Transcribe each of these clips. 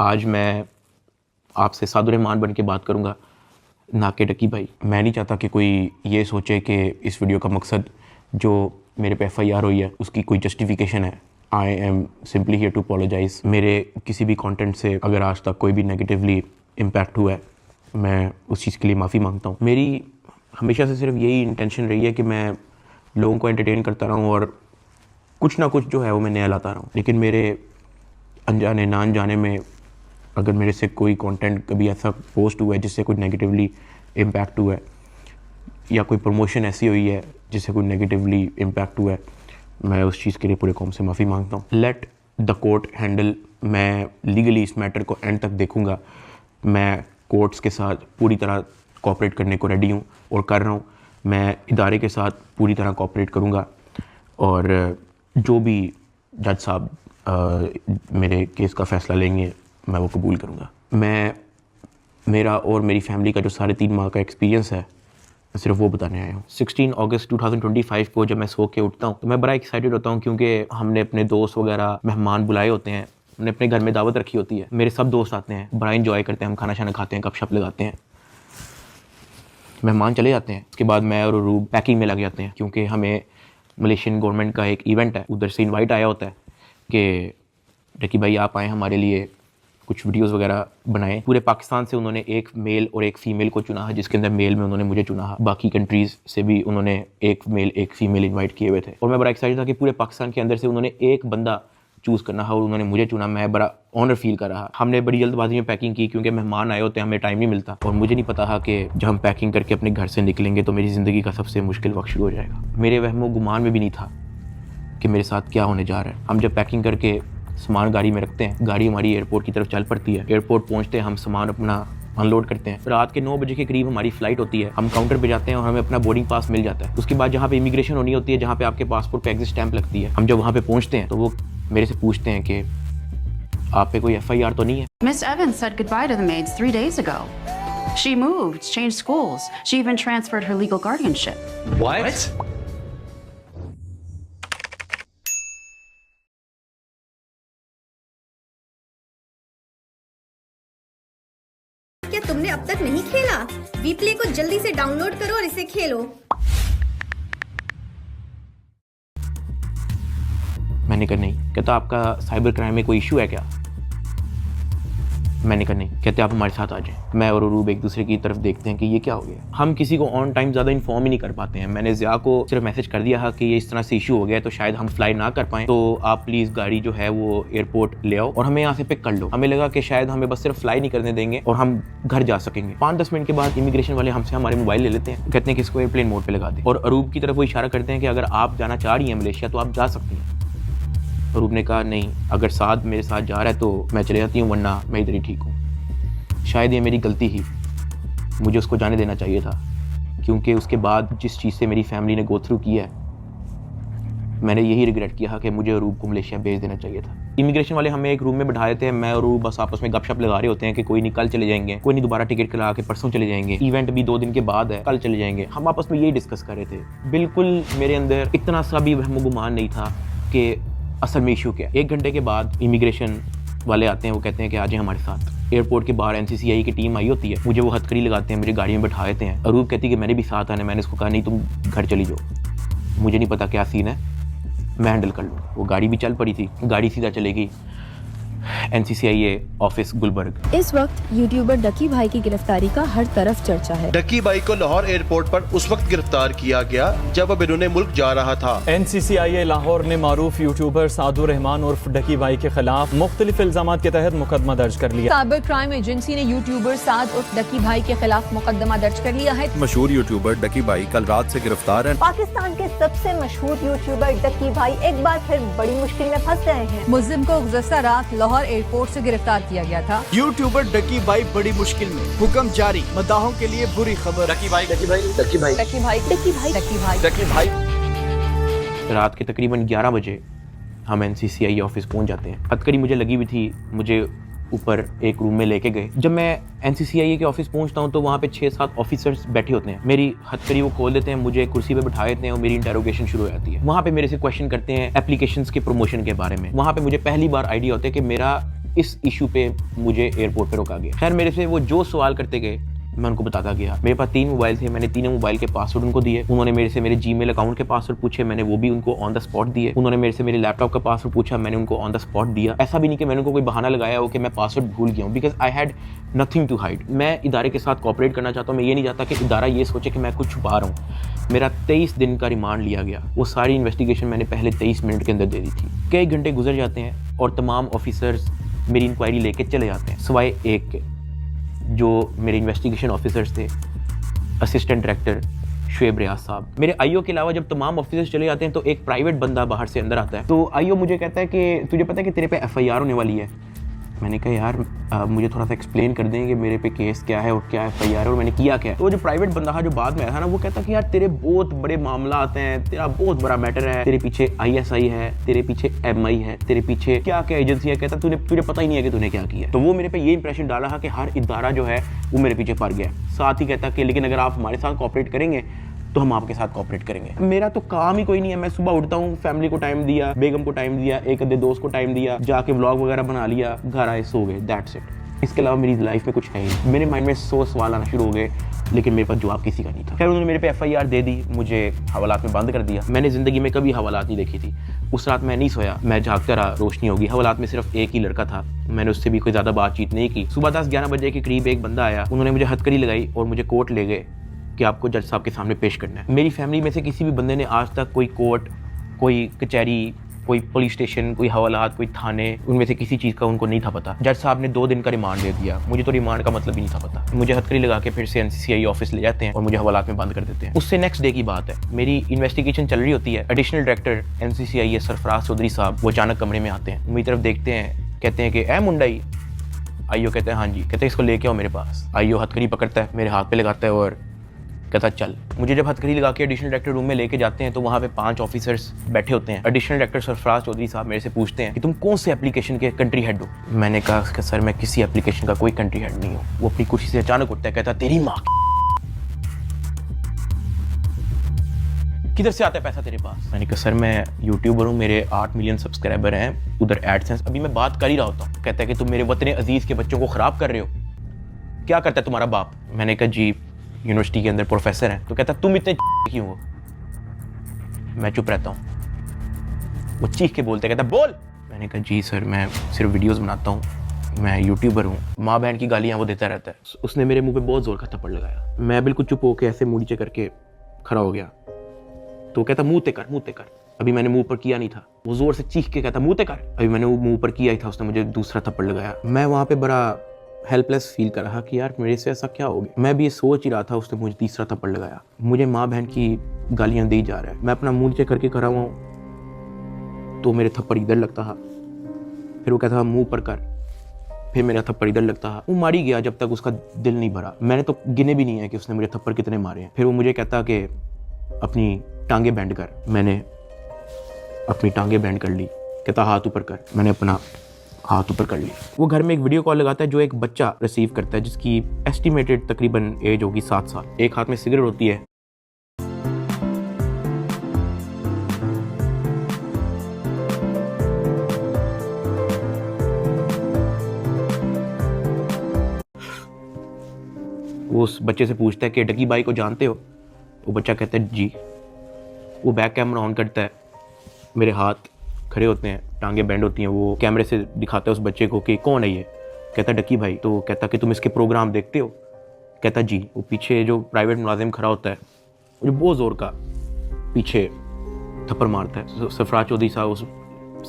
आज मैं आपसे सादुर्रहमान बन के बात करूँगा, ना कि डकी भाई। मैं नहीं चाहता कि कोई ये सोचे कि इस वीडियो का मकसद जो मेरे पे FIR हुई है उसकी कोई जस्टिफिकेशन है। I am simply here to apologise. मेरे किसी भी कंटेंट से अगर आज तक कोई भी नेगेटिवली इम्पैक्ट हुआ है, मैं उस चीज़ के लिए माफ़ी मांगता हूँ। मेरी हमेशा से सिर्फ यही इंटेंशन रही है कि मैं लोगों को एंटरटेन करता रहूँ और कुछ ना कुछ जो है वो मैं नया लाता रहूँ। लेकिन मेरे अनजाने ना अनजाने में अगर मेरे से कोई कंटेंट कभी ऐसा पोस्ट हुआ है जिससे कोई नेगेटिवली इम्पैक्ट हुआ है, या कोई प्रमोशन ऐसी हुई है जिससे कोई नेगेटिवली इम्पैक्ट हुआ है, मैं उस चीज़ के लिए पूरे कौम से माफ़ी मांगता हूँ। Let the court handle. मैं लीगली इस मैटर को एंड तक देखूँगा। मैं कोर्ट्स के साथ पूरी तरह कोऑपरेट करने को रेडी हूँ और कर रहा हूँ। मैं इदारे के साथ पूरी तरह कोऑपरेट करूँगा और जो भी जज साहब मेरे केस का फ़ैसला लेंगे मैं वो कबूल करूँगा। मेरा और मेरी फैमिली का जो 3.5 माह का एक्सपीरियंस है, मैं सिर्फ वो बताने आया हूँ। 16 अगस्त 2025 को जब मैं सो के उठता हूँ तो मैं बड़ा एक्साइटेड होता हूँ, क्योंकि हमने अपने दोस्त वगैरह मेहमान बुलाए होते हैं। हमने अपने घर में दावत रखी होती है। मेरे सब दोस्त आते हैं, बड़ा इंजॉय करते हैं, हम खाना शाना खाते हैं, गपशप लगाते हैं। मेहमान चले जाते हैं, उसके बाद मैं और रूब पैकिंग में लग जाते हैं, क्योंकि हमें मलेशियन गवर्नमेंट का एक इवेंट है, उधर से इन्वाइट आया होता है कि डकी भाई आप आएँ, हमारे लिए कुछ वीडियोस वगैरह बनाएं। पूरे पाकिस्तान से उन्होंने एक मेल और एक फ़ीमेल को चुना है, जिसके अंदर मेल में उन्होंने मुझे चुना है। बाकी कंट्रीज़ से भी उन्होंने एक मेल एक फ़ीमेल इनवाइट किए हुए थे और मैं बड़ा एक्साइटेड था कि पूरे पाकिस्तान के अंदर से उन्होंने एक बंदा चूज़ करना है और उन्होंने मुझे चुना। मैं बड़ा ऑनर फील कर रहा। हमने बड़ी जल्दबाजी में पैकिंग की, क्योंकि मेहमान आए होते हैं, हमें टाइम नहीं मिलता और मुझे नहीं पता था कि जब हम पैकिंग करके अपने घर से निकलेंगे तो मेरी ज़िंदगी का सबसे मुश्किल वक्त शुरू हो जाएगा। मेरे वहमो गुमान में भी नहीं था कि मेरे साथ क्या होने जा रहा है। हम जब पैकिंग करके सामान गाड़ी में रखते हैं, गाड़ी हमारी एयरपोर्ट की तरफ चल पड़ती है। एयरपोर्ट पहुंचते हैं, हम सामान अपना अनलोड करते हैं। रात के 9 बजे के करीब हमारी फ़्लाइट होती है। हम काउंटर पे जाते हैं और हमें अपना बोर्डिंग पास मिल जाता है। उसके बाद जहाँ पे इमिग्रेशन होनी होती है, जहाँ पे आपके पासपोर्ट पे एग्जिट स्टैंप लगती है, हम जब वहाँ पे पहुँचते हैं तो वो मेरे से पूछते हैं कि आप पे कोई FIR तो नहीं है। Miss Evans said goodbye to the maids 3 days ago. She moved, changed schools. She even transferred her legal guardianship. What? क्या तुमने अब तक नहीं खेला? वीप्ले को जल्दी से डाउनलोड करो और इसे खेलो। मैंने कहा नहीं। कहता आपका साइबर क्राइम में कोई इशू है क्या? मैंने कहा नहीं। कहते आप हमारे साथ आ जाएं। मैं और रूब एक दूसरे की तरफ देखते हैं कि ये क्या हो गया। हम किसी को ऑन टाइम ज़्यादा इन्फॉर्म ही नहीं कर पाते हैं। मैंने ज़िया को सिर्फ मैसेज कर दिया है कि ये इस तरह से इशू हो गया है, तो शायद हम फ्लाई ना कर पाएँ, तो आप प्लीज़ गाड़ी जो है वो एयरपोर्ट ले आओ और हमें यहाँ से पिक कर लो। हमें लगा कि शायद हमें बस सिर्फ फ्लाई नहीं करने देंगे और हम घर जा सकेंगे। 5-10 मिनट के बाद इमिग्रेशन वाले हमसे हमारे मोबाइल ले लेते हैं, कहते हैं कि इसको एयरप्लेन मोड पर लगा दें और रूब की तरफ वो इशारा करते हैं कि अगर आप जाना चाह रही हैं मलेशिया तो आप जा सकती हैं। रूब ने कहा नहीं, अगर साथ मेरे साथ जा रहा है तो मैं चले जाती हूँ, वरना मैं इधर ही ठीक हूँ। शायद ये मेरी गलती ही, मुझे उसको जाने देना चाहिए था, क्योंकि उसके बाद जिस चीज़ से मेरी फैमिली ने गो थ्रू किया है, मैंने यही रिग्रेट किया कि मुझे रूब को मलेशिया भेज देना चाहिए था। इमिग्रेशन वाले हमें एक रूम में बैठाए थे। मैं और रूब बस आपस में गपशप लगा रहे होते हैं कि कोई नहीं कल चले जाएंगे, कोई नहीं दोबारा टिकट करा के परसों चले जाएंगे, इवेंट भी 2 दिन के बाद है, कल चले जाएंगे। हम आपस में यही डिस्कस कर रहे थे। बिल्कुल मेरे अंदर इतना सा भी वहम गुमान नहीं था कि असल में इशू क्या है। 1 घंटे के बाद इमिग्रेशन वाले आते हैं, वो कहते हैं कि आ जाए हमारे साथ। एयरपोर्ट के बाहर NCCI की टीम आई होती है, मुझे वो हथकड़ी लगाते हैं, मेरी गाड़ी में बैठा देते हैं। अरूब कहती है कि मैंने भी साथ आना है। मैंने उसको कहा नहीं, तुम घर चली जाओ, मुझे नहीं पता क्या सीन है, मैं हैंडल कर लूँ। वो गाड़ी भी चल पड़ी थी, गाड़ी सीधा चलेगी NCCI ऑफिस गुलबर्ग। इस वक्त यूट्यूबर डकी भाई की गिरफ्तारी का हर तरफ चर्चा है। डकी भाई को लाहौर एयरपोर्ट पर उस वक्त गिरफ्तार किया गया जब अब इन्होंने मुल्क जा रहा था। NCCI लाहौर ने मारूफ यूट्यूबर सादुर्रहमान उर्फ डकी भाई के खिलाफ मुख्तलिफ इल्जामात के तहत मुकदमा दर्ज कर लिया। साइबर क्राइम एजेंसी ने यूट्यूबर साद उर्फ डकी भाई के खिलाफ मुकदमा दर्ज कर लिया है। मशहूर यूट्यूबर डकी भाई कल रात से गिरफ्तार है। पाकिस्तान के सबसे मशहूर यूट्यूबर डकी भाई एक बार फिर बड़ी मुश्किल में फंस गए हैं। मुल्जिम को गुज़श्ता रात लाहौर एयरपोर्ट से गिरफ्तार किया गया था। यूट्यूबर डकी भाई बड़ी मुश्किल में, हुक्म जारी, मदाहों के लिए बुरी खबर। डकी भाई, डकी भाई, डकी भाई, डकी भाई, डकी भाई, डकी भाई, डकी भाई। रात के तकरीबन 11 बजे हम NCCI ऑफिस पहुंच जाते हैं। हथकड़ी मुझे लगी हुई थी, मुझे ऊपर एक रूम में लेके गए। जब मैं NCCI के ऑफिस पहुंचता हूं तो वहाँ पे 6-7 ऑफिसर्स बैठे होते हैं। मेरी हथकड़ी वो खोल देते हैं, मुझे कुर्सी पे बिठा देते हैं और मेरी इंटेरोगेशन शुरू हो जाती है। वहाँ पे मेरे से क्वेश्चन करते हैं एप्लीकेशंस के प्रमोशन के बारे में। वहाँ पे मुझे पहली बार आइडिया होता है कि मेरा इस इशू पे मुझे एयरपोर्ट पे रोका गया। खैर मेरे से वो जो सवाल करते गए मैं उनको बताता गया। मेरे पास 3 मोबाइल थे, मैंने तीनों मोबाइल के पासवर्ड उनको दिए। उन्होंने मेरे से मेरे जीमेल अकाउंट के पासवर्ड पूछे, मैंने वो भी उनको ऑन द स्पॉट दिए। उन्होंने मेरे से मेरे लैपटॉप का पासवर्ड पूछा, मैंने उनको ऑन द स्पॉट दिया। ऐसा भी नहीं कि मैंने उनको कोई बहाना लगाया हो कि मैं पासवर्ड भूल गया हूँ, because I had nothing to hide. मैं इदारे के साथ कॉपरेट करना चाहता हूँ। मैं ये नहीं चाहता कि इदारा ये सोचे कि मैं कुछ छुपा रहा हूँ। मेरा 23 दिन का रिमांड लिया गया। वो सारी इन्वेस्टिगेशन मैंने पहले 23 मिनट के अंदर दे दी थी। कई घंटे गुजर जाते हैं और तमाम ऑफिसर्स मेरी इंक्वायरी लेके चले जाते हैं, सिवाय एक के, जो मेरे इन्वेस्टिगेशन ऑफिसर्स थे, असिस्टेंट डायरेक्टर शुएब रियाज साहब। मेरे आईओ के अलावा जब तमाम ऑफिसर्स चले जाते हैं तो एक प्राइवेट बंदा बाहर से अंदर आता है। तो आईओ मुझे कहता है कि तुझे पता है कि तेरे पे एफआईआर होने वाली है। मैंने कहा यार मुझे थोड़ा सा एक्सप्लेन कर दें कि मेरे पे केस क्या है और क्या एफआईआर है और मैंने किया क्या है। तो जो प्राइवेट बंदा था जो बाद में आया था ना, वो कहता कि यार तेरे बहुत बड़े मामला आते हैं, तेरा बहुत बड़ा मैटर है, तेरे पीछे ISI है, तेरे पीछे MI है, तेरे पीछे क्या क्या एजेंसी है। कहता तुझे पता ही नहीं है कि तूने क्या किया। तो वो मेरे पे ये इंप्रेशन डाला कि हर इदारा जो है वो मेरे पीछे पड़ गया। साथ ही कहता कि लेकिन अगर आप हमारे साथ कॉपरेट करेंगे तो हम आपके साथ कॉपरेट करेंगे। मेरा तो काम ही कोई नहीं है। मैं सुबह उठता हूँ, फैमिली को टाइम दिया, बेगम को टाइम दिया, एक आधे दोस्त को टाइम दिया, जाके व्लॉग वगैरह बना लिया, घर आए, सो गए, दैट्स इट। इसके अलावा मेरी लाइफ में कुछ है ही। मेरे माइंड में 100 सवाल आना शुरू हो गए, लेकिन मेरे पास जवाब किसी का नहीं था। खैर उन्होंने मेरे पे FIR दे दी, मुझे हवालात में बंद कर दिया। मैंने ज़िंदगी में कभी हवालात नहीं देखी थी। उस रात मैं नहीं सोया, मैं जागता रहा, रोशनी होगी। हवालात में सिर्फ एक ही लड़का था, मैंने उससे भी कोई ज़्यादा बातचीत नहीं की। सुबह 10-11 बजे के करीब एक बंदा आया, उन्होंने मुझे हथकड़ी लगाई और मुझे कोर्ट ले गए कि आपको जज साहब के सामने पेश करना है। मेरी फैमिली में से किसी भी बंदे ने आज तक कोई कोर्ट, कोई कचहरी, कोई पुलिस स्टेशन, कोई हवालात, कोई थाने, उनमें से किसी चीज़ का उनको नहीं था पता। जज साहब ने 2 दिन का रिमांड दे दिया। मुझे तो रिमांड का मतलब ही नहीं था पता। मुझे हथकड़ी लगा के फिर से NCCI ऑफिस ले जाते हैं और मुझे हवालात में बंद कर देते हैं। उससे नेक्स्ट डे की बात है, मेरी इन्वेस्टिगेशन चल रही होती है। Additional director NCCI Sarfaraz Chaudhry साहब वो अचानक कमरे में आते हैं, मेरी तरफ देखते हैं, कहते हैं कि ए मुंडाई। आईओ कहते हैं हाँ जी। कहते हैं इसको लेके आओ मेरे पास। आईओ हथकड़ी पकड़ता है, मेरे हाथ पे लगाता है और कहता चल। मुझे जब हथकड़ी लगा के एडिशनल डायरेक्टर रूम में लेके जाते हैं तो वहाँ पे 5 ऑफिसर्स बैठे होते हैं। एडिशनल डायरेक्टर सरफराज चौधरी साहब मेरे से पूछते हैं कि तुम कौन से एप्लीकेशन के कंट्री हेड हो। मैंने कहा कि सर मैं किसी एप्लीकेशन का कोई कंट्री हेड नहीं हूँ। वो अपनी कुर्सी से अचानक उठता है, कहता तेरी माँ किधर से आता है पैसा तेरे पास। मैंने कहा सर मैं यूट्यूबर हूँ, मेरे 8 मिलियन सब्सक्राइबर हैं, उधर एडसेंस अभी मैं बात कर ही रहा होता हूँ। कहता है कि तुम मेरे वतन अजीज के बच्चों को खराब कर रहे हो, क्या करता है तुम्हारा बाप। मैंने कहा जी यूनिवर्सिटी के अंदर प्रोफेसर हैं। तो कहता तुम इतने क्यों हो। मैं चुप रहता हूँ। वो चीख के बोलते, कहता बोल। मैंने कहा जी सर मैं सिर्फ वीडियोस बनाता हूँ, मैं यूट्यूबर हूँ। माँ बहन की गालियाँ वो देता रहता है। उसने मेरे मुंह पे बहुत जोर का थप्पड़ लगाया। मैं बिल्कुल चुप होकर ऐसे मुँह नीचे करके खड़ा हो गया। तो कहता मुँह ते कर। अभी मैंने मुंह पर किया नहीं था। वो जोर से चीख के कहता मुँह ते कर। अभी मैंने वो मुँह पर किया ही था, उसने मुझे दूसरा थप्पड़ लगाया। मैं वहाँ पे बड़ा हेल्पलेस फील कर रहा कि यार मेरे से ऐसा क्या हो गया। मैं भी ये सोच ही रहा था, उसने मुझे तीसरा थप्पड़ लगाया। मुझे माँ बहन की गालियाँ दी जा रहा है। मैं अपना मुँह नीचे करके खड़ा हुआ हूँ तो मेरे थप्पड़ इधर लगता है, फिर वो कहता मुँह पर कर, फिर मेरा थप्पड़ इधर लगता है। वो मारी गया जब तक उसका दिल नहीं भरा। मैंने तो गिने भी नहीं है कि उसने मुझे थप्पड़ कितने मारे हैं। फिर वो मुझे कहता कि अपनी टांगे बैंड कर। मैंने अपनी टांगे बैंड कर ली। कहता हाथ ऊपर कर। मैंने अपना हाथ ऊपर कर ली। वो घर में एक वीडियो कॉल लगाता है जो एक बच्चा रिसीव करता है जिसकी एस्टिमेटेड तकरीबन एज होगी 7 साल। एक हाथ में सिगरेट होती है। वो उस बच्चे से पूछता है कि डकी भाई को जानते हो। वो बच्चा कहता है जी। वो बैक कैमरा ऑन करता है, मेरे हाथ खड़े होते हैं, टांगे बैंड होती हैं। वो कैमरे से दिखाता है उस बच्चे को कि कौन है ये। कहता डकी भाई। तो कहता कि तुम इसके प्रोग्राम देखते हो। कहता जी। वो पीछे जो प्राइवेट मुलाजिम खड़ा होता है मुझे बहुत ज़ोर का पीछे थप्पड़ मारता है। सरफराज चौधरी साहब उस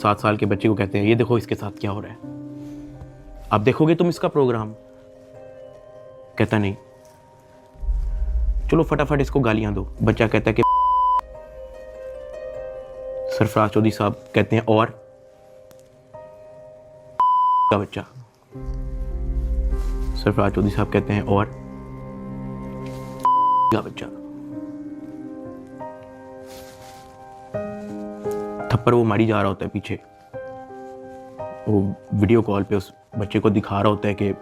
7 साल के बच्चे को कहते हैं ये देखो इसके साथ क्या हो रहा है, आप देखोगे तुम इसका प्रोग्राम। कहता नहीं, चलो फटाफट इसको गालियाँ दो। बच्चा कहता है कि सरफराज चौधरी साहब कहते हैं और का बच्चा। सरफराज चौधरी साहब कहते हैं और का बच्चा। थप्पड़ वो मारी जा रहा होता है पीछे। वो वीडियो कॉल पे उस बच्चे को दिखा रहा होता है कि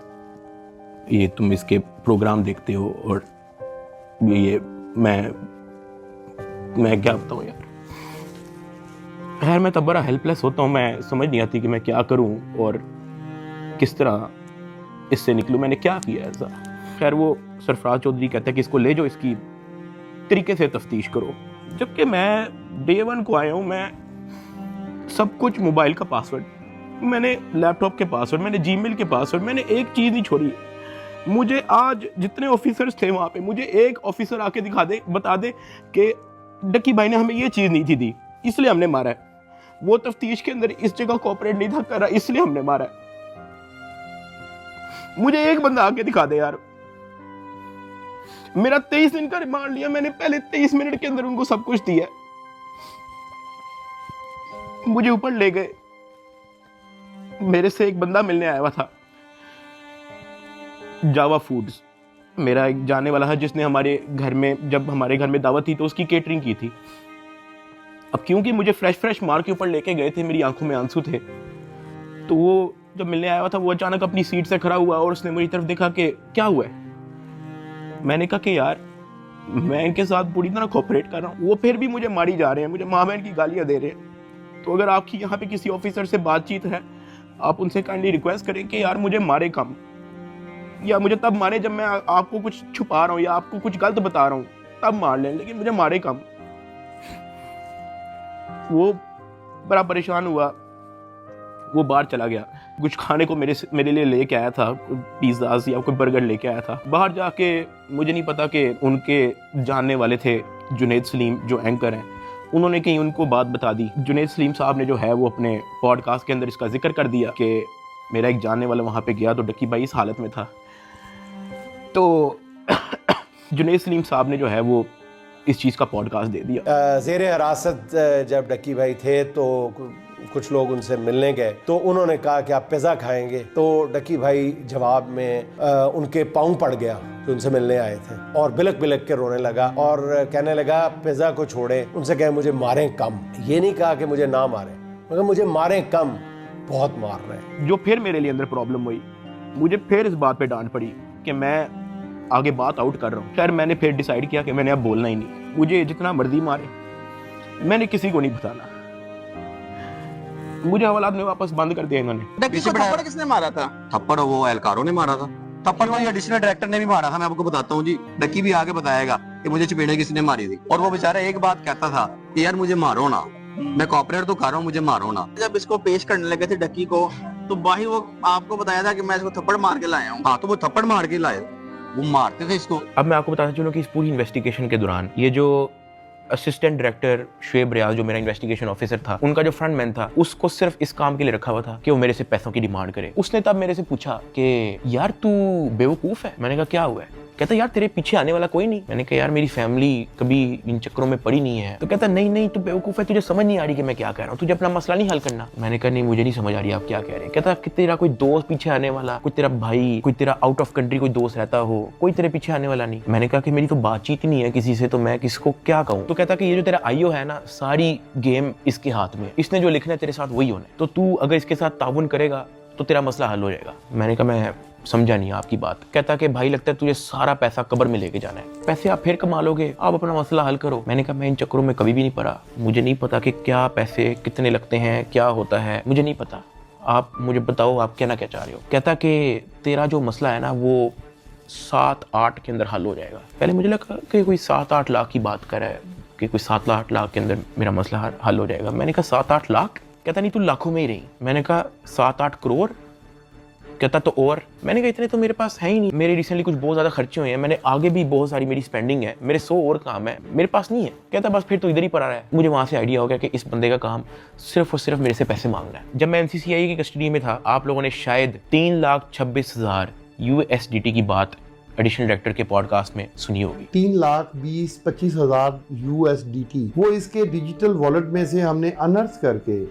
ये तुम इसके प्रोग्राम देखते हो और ये मैं क्या बताऊँ यार। खैर मैं तब बड़ा हेल्पलेस होता हूँ, मैं समझ नहीं आती कि मैं क्या करूँ। और किस तरह इससे निकलूँ, मैंने क्या किया ऐसा। खैर वो सरफराज चौधरी कहता है कि इसको ले जाओ, इसकी तरीके से तफ्तीश करो। जबकि मैं डे 1 को आया हूँ, मैं सब कुछ, मोबाइल का पासवर्ड, मैंने लैपटॉप के पासवर्ड, मैंने जीमेल के पासवर्ड, मैंने एक चीज़ नहीं छोड़ी। मुझे आज जितने ऑफिसर्स थे वहाँ पे, मुझे एक ऑफिसर आके दिखा दे, बता दे कि डक्की भाई ने हमें ये चीज़ नहीं थी दी, इसलिए हमने मारा है। वो तफ्तीश के अंदर इस जगह कोऑपरेट नहीं था कर रहा, इसलिए हमने मारा है। मुझे एक बंदा आके दिखा दे यार। मेरा 23 दिन का रिमांड लिया मैंने, पहले 23 मिनट के अंदर उनको सब कुछ दिया। मुझे ऊपर ले गए, मेरे से एक बंदा मिलने आया हुआ था, जावा फूड्स, मेरा एक जाने वाला है जिसने हमारे घर में, जब हमारे घर में दावत थी तो उसकी केटरिंग की थी। अब क्योंकि मुझे फ्रेश मार के ऊपर लेके गए थे, मेरी आंखों में आंसू थे, तो वो जब मिलने आया हुआ था वो अचानक अपनी सीट से खड़ा हुआ और उसने मेरी तरफ देखा कि क्या हुआ है। मैंने कहा कि यार मैं इनके साथ पूरी तरह कोऑपरेट कर रहा हूँ, वो फिर भी मुझे मारी जा रहे हैं, मुझे माँ बहन की गालियाँ दे रहे हैं। तो अगर आपकी यहाँ पे किसी ऑफिसर से बातचीत है, आप उनसे काइंडली रिक्वेस्ट करें कि यार मुझे मारे कम, या मुझे तब मारे जब मैं आपको कुछ छुपा रहा हूँ या आपको कुछ गलत बता रहा हूँ, तब मार लें, लेकिन मुझे मारे कम। वो बड़ा परेशान हुआ, वो बाहर चला गया, कुछ खाने को मेरे लिए लेके आया था, पिज़्ज़ास या कोई बर्गर लेके आया था। बाहर जाके मुझे नहीं पता कि उनके जानने वाले थे जुनैद सलीम जो एंकर हैं, उन्होंने कहीं उनको बात बता दी। जुनैद सलीम साहब ने जो है वो अपने पॉडकास्ट के अंदर इसका जिक्र कर दिया कि मेरा एक जानने वाला वहाँ पे गया तो डक्की भाई इस हालत में था। तो जुनैद सलीम साहब ने जो है वो इस चीज़ का पॉडकास्ट दे दिया। ज़ेरे हिरासत जब डक्की भाई थे तो कुछ लोग उनसे मिलने गए, तो उन्होंने कहा कि आप पिज़्ज़ा खाएंगे, तो डक्की भाई जवाब में उनके पाँव पड़ गया जो उनसे मिलने आए थे, और बिलक बिलक के रोने लगा और कहने लगा पिज़्ज़ा को छोड़े, उनसे कहे मुझे मारें कम। ये नहीं कहा कि मुझे ना मारें, मगर मुझे मारें कम, बहुत मार रहे हैं। जो फिर मेरे लिए अंदर प्रॉब्लम हुई, मुझे फिर इस बात पे डांट पड़ी कि मैं आगे बात आउट कर रहा हूँ। खैर मैंने फिर डिसाइड किया कि मैंने अब बोलना ही नहीं, मुझे जितना मर्जी मारे, मैंने किसी को नहीं बताना। मुझे हवालात में वापस बंद कर दिया इन्होंने। थप्पड़ किसने मारा था? थप्पड़ वो एहलकारों ने मारा था। थप्पड़ वो एडिशनल डायरेक्टर ने भी मारा था, मैं आपको बताता हूँ जी। डक्की भी आगे बताएगा कि मुझे चपेड़े किसने मारी थी, और वो बेचारा एक बात कहता था कि यार मुझे मारो ना, मैं कॉपरेट तो कर रहा हूँ, मुझे मारो ना। जब इसको पेश करने लगे थे डक्की को, तो भाई वो आपको बताया था कि मैं इसको थप्पड़ मार के लाया हूँ। हाँ, तो वो थप्पड़ मार के लाए, वो मारते थे इसको। अब मैं आपको बताना चाहूँ कि इस पूरी इन्वेस्टिगेशन के दौरान ये जो असिस्टेंट डायरेक्टर शुएब रियाज जो मेरा इन्वेस्टिगेशन ऑफिसर था, उनका जो फ्रंटमैन था, उसको सिर्फ इस काम के लिए रखा हुआ था कि वो मेरे से पैसों की डिमांड करे। उसने तब मेरे से पूछा कि यार तू बेवकूफ़ है। मैंने कहा क्या हुआ है? कहता यार तेरे पीछे आने वाला कोई नहीं। मैंने कहा यार मेरी फैमिली कभी इन चक्करों में पड़ी नहीं है। तो कहता नहीं तू बेवकूफ़ है, तुझे समझ नहीं आ रही कि मैं क्या कह रहा हूँ, तुझे अपना मसला नहीं हल करना। मैंने कहा नहीं मुझे नहीं समझ आ रही आप क्या कह रहे हैं। कहता कि तेरा कोई दोस्त पीछे आने वाला, कोई तेरा भाई, कोई तेरा आउट ऑफ कंट्री कोई दोस्त रहता हो, कोई तेरे पीछे आने वाला नहीं। मैंने कहा कि मेरी तो बातचीत ही नहीं है किसी से, तो मैं किसको क्या कहूँ। तो कहता कि ये जो तेरा आईओ है ना, सारी गेम इसके हाथ में, इसने जो लिखना है तेरे साथ वही होना है, तो तू अगर इसके साथ ताउन करेगा तो तेरा मसला हल हो जाएगा। मैंने कहा मैं समझा नहीं आपकी बात। कहता कि भाई लगता है तुझे सारा पैसा कब्र में लेके जाना है, पैसे आप फिर कमा लोगे, आप अपना मसला हल करो। मैंने कहा मैं इन चक्करों में कभी भी नहीं पड़ा, मुझे नहीं पता कि क्या पैसे कितने लगते हैं, क्या होता है, मुझे नहीं पता, आप मुझे बताओ आप कहना क्या चाह रहे हो। कहता कि तेरा जो मसला है ना वो 7-8 के अंदर हल हो जाएगा। पहले मुझे लगा कि कोई 7-8 लाख की बात कर रहा है कि कोई 7-8 लाख के अंदर मेरा मसला हल हो जाएगा। मैंने कहा 7-8 लाख? कहता नहीं तू लाखों में ही रही। मैंने कहा 7-8 करोड़? कहता तो और। मैंने कहा इतने तो मेरे पास है ही नहीं, मेरे रिसेंटली कुछ बहुत ज़्यादा खर्चे हुए हैं, मैंने आगे भी बहुत सारी मेरी स्पेंडिंग है, मेरे 100 और काम है, मेरे पास नहीं है। कहता बस फिर तो इधर ही पड़ा रहा है। मुझे वहाँ से आइडिया हो गया कि इस बंदे का काम सिर्फ और सिर्फ मेरे से पैसे मांगना है। जब मैं NCCI की कस्टडी में था, आप लोगों ने शायद 3,26,000 USDT की बात एडिशनल डायरेक्टर के पॉडकास्ट में सुनी होगी। 3,20,25,000 USDT वो इसके डिजिटल वॉलेट में से हमने अनर्थ करके